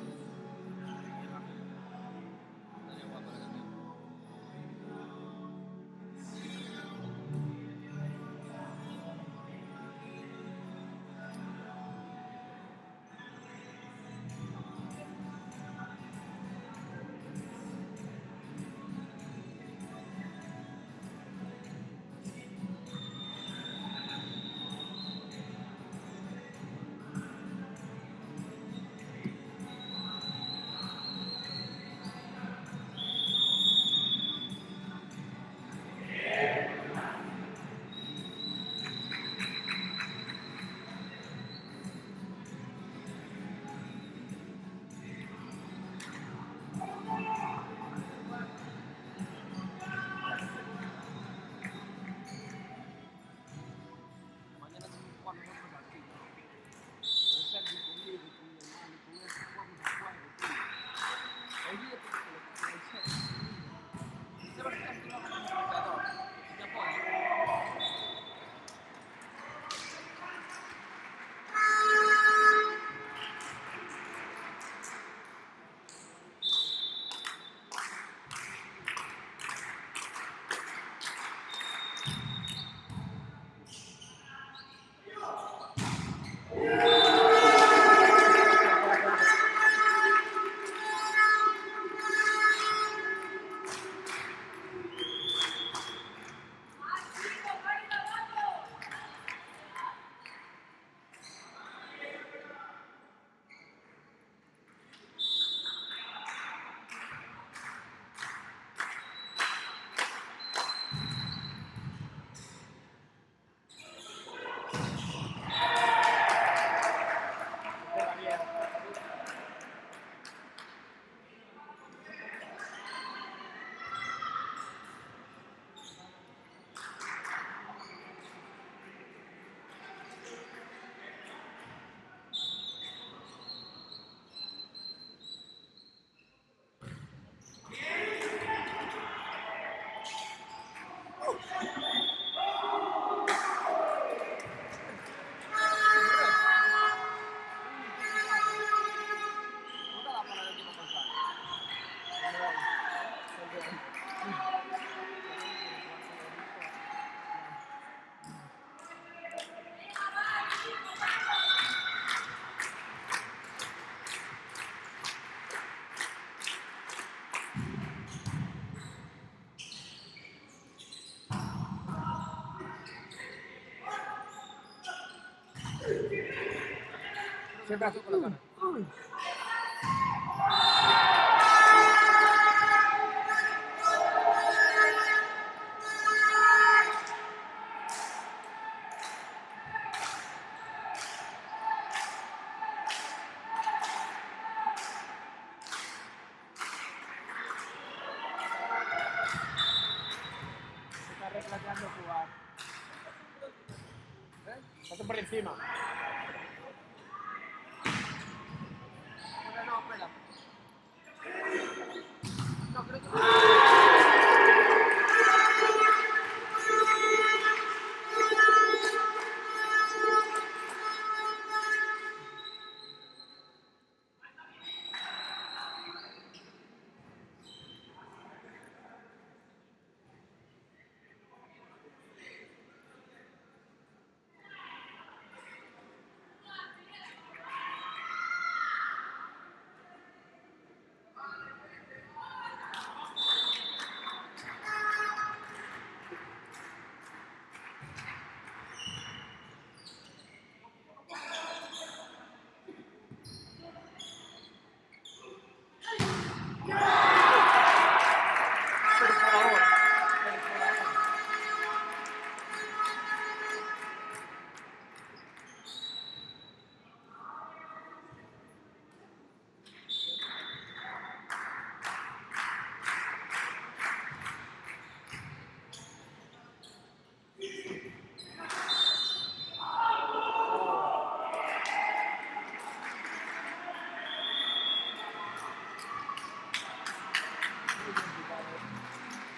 Siempre hace con la cara. Se está replanteando jugar. Pasa por encima. No, espera. No, creo que...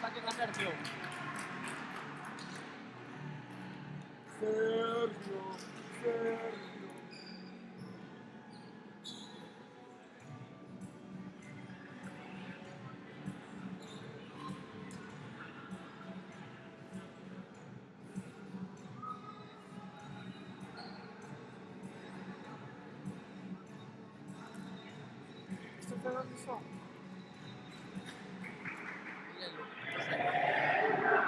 Saque la Sergio. Sergio. ¿Esto de dónde son?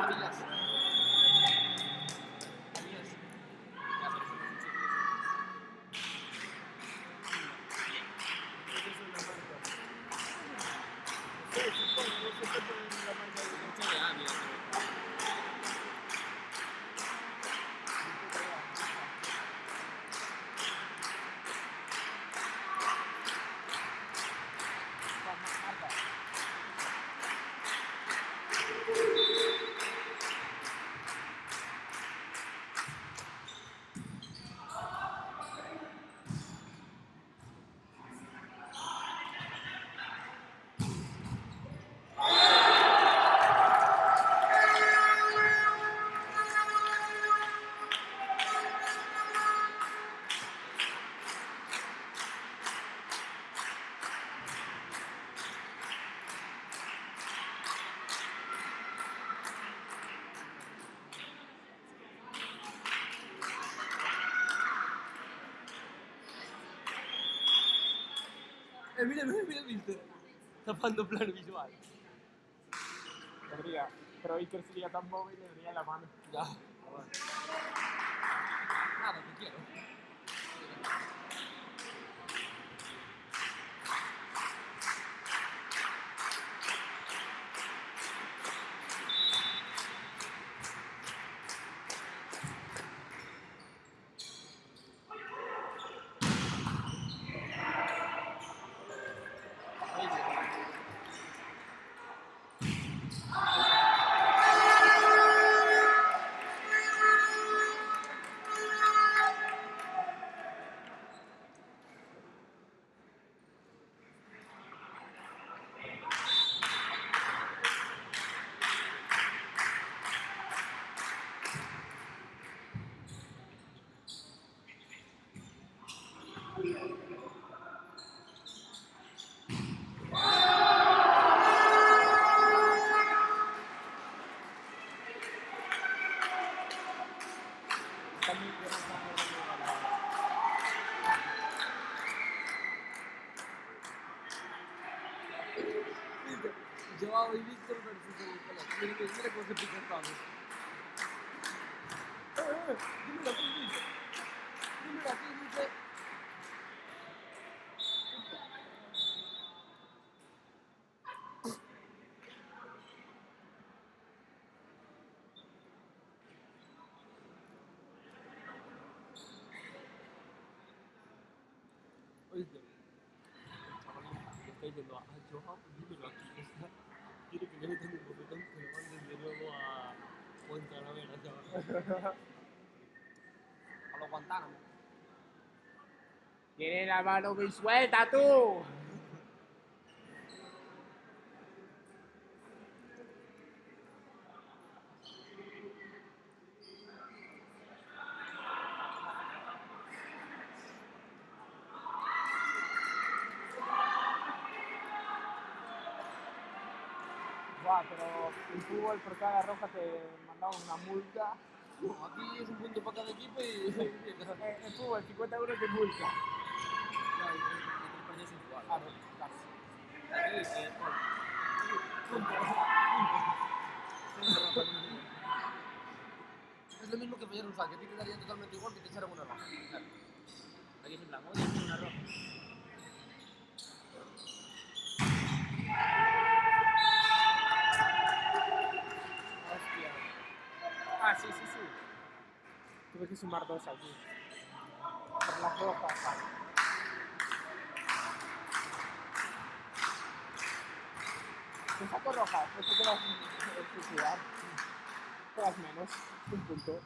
Ávilas. Mira el Víctor. Tapando plano visual. Podría, pero Iker sería tan móvil y le daría la mano. Ya. Nada, que quiero. Joao y Víctor versus el Nicolás. Mira cómo se pican todos. Dímelo aquí, dice. Dímelo aquí, dice. Oíste, el chavalín le está diciendo a Joao, dímelo aquí. O sea, quiere que le metan un bofetón que lo manden de nuevo a Guantanamera, chaval. A los Guantánamo. Tiene la mano muy suelta, tú. Buah, pero en fútbol por cada roja te mandaban una multa. No, aquí es un punto para cada equipo y... En fútbol 50 euros de multa. No, y tres partidos sin jugar. Claro, casi. Aquí, Es lo mismo que fallar un saque, a ti te daría totalmente igual que te echaran una roja. claro. Aquí es en plan, oye, tiene una roja. Hostia. Ah, sí. Tuve que sumar 2 aquí. Por las rojas, vale. Te saco rojas, pues te quedas sin jugar. Juegas menos, un punto.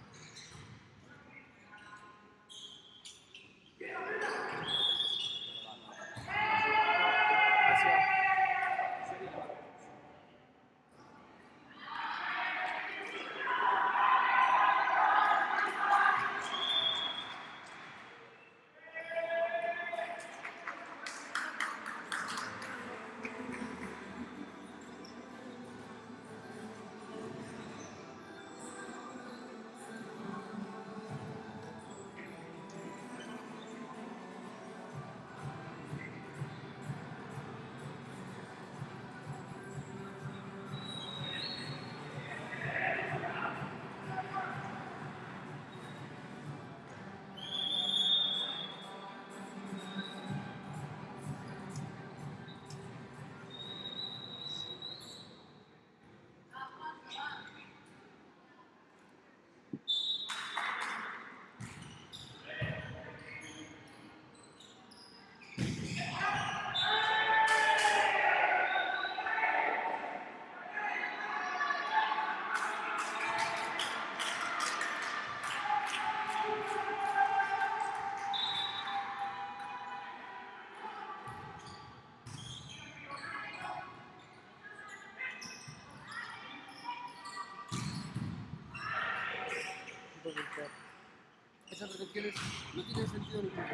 Esas recepciones no tienen sentido ninguno.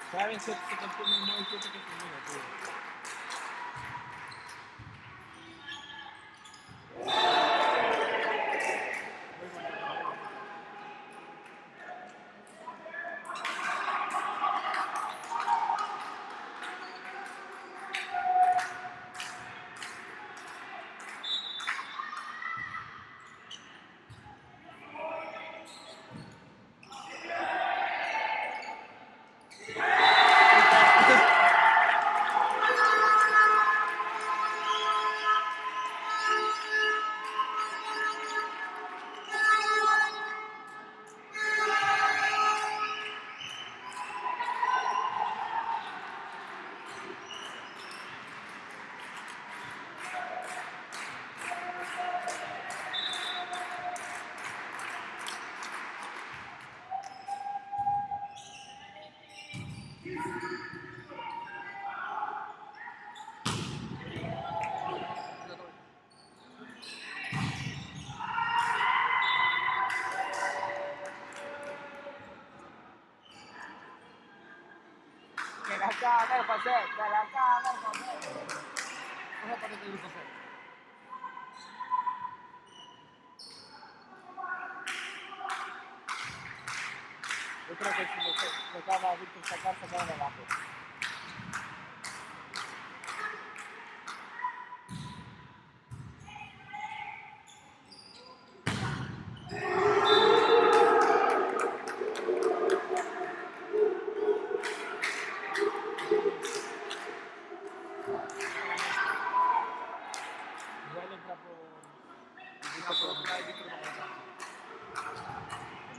Cada vez se consume más tiempo que termina, tío. Que la caga el José, que la caga el José. ¿Cómo aparece el José? Yo creo que si le caga a Víctor sacar, se queda de abajo. Igual entra por... Entra por otra y Víctor no pasa.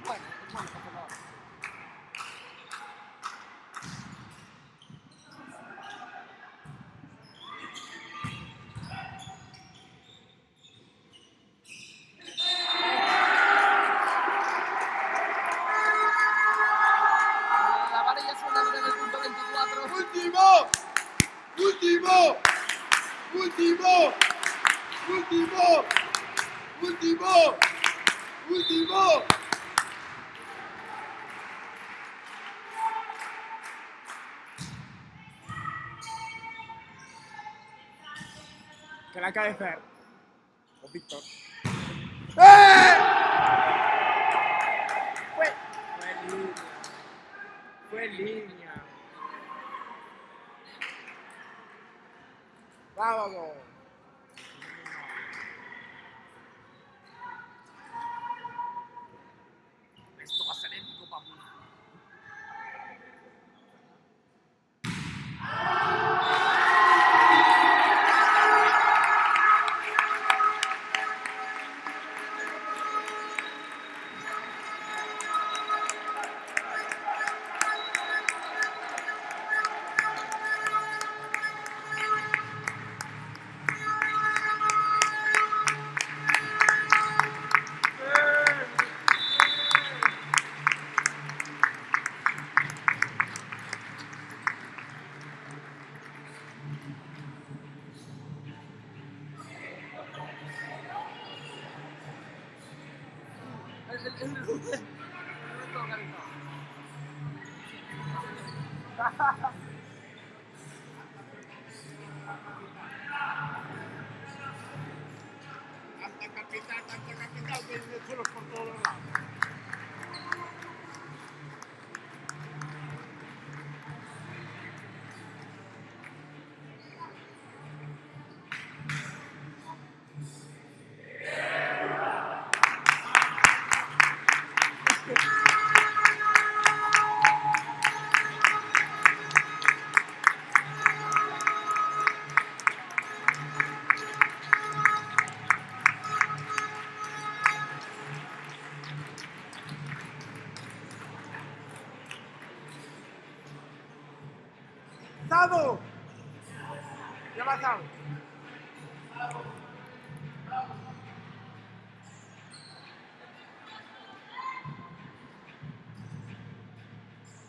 Bueno, no pasa nada. La varilla suena en el punto 24. Último. Último. Último. Último. Último. Último. Que la cae Fer. O Víctor. ¡Eh! Fue línea. Fue línea. Vámonos. Esto va a ser épico, papu. Tanta capital, que me suelo por todos lados. ¡Vamos! Ya pasamos.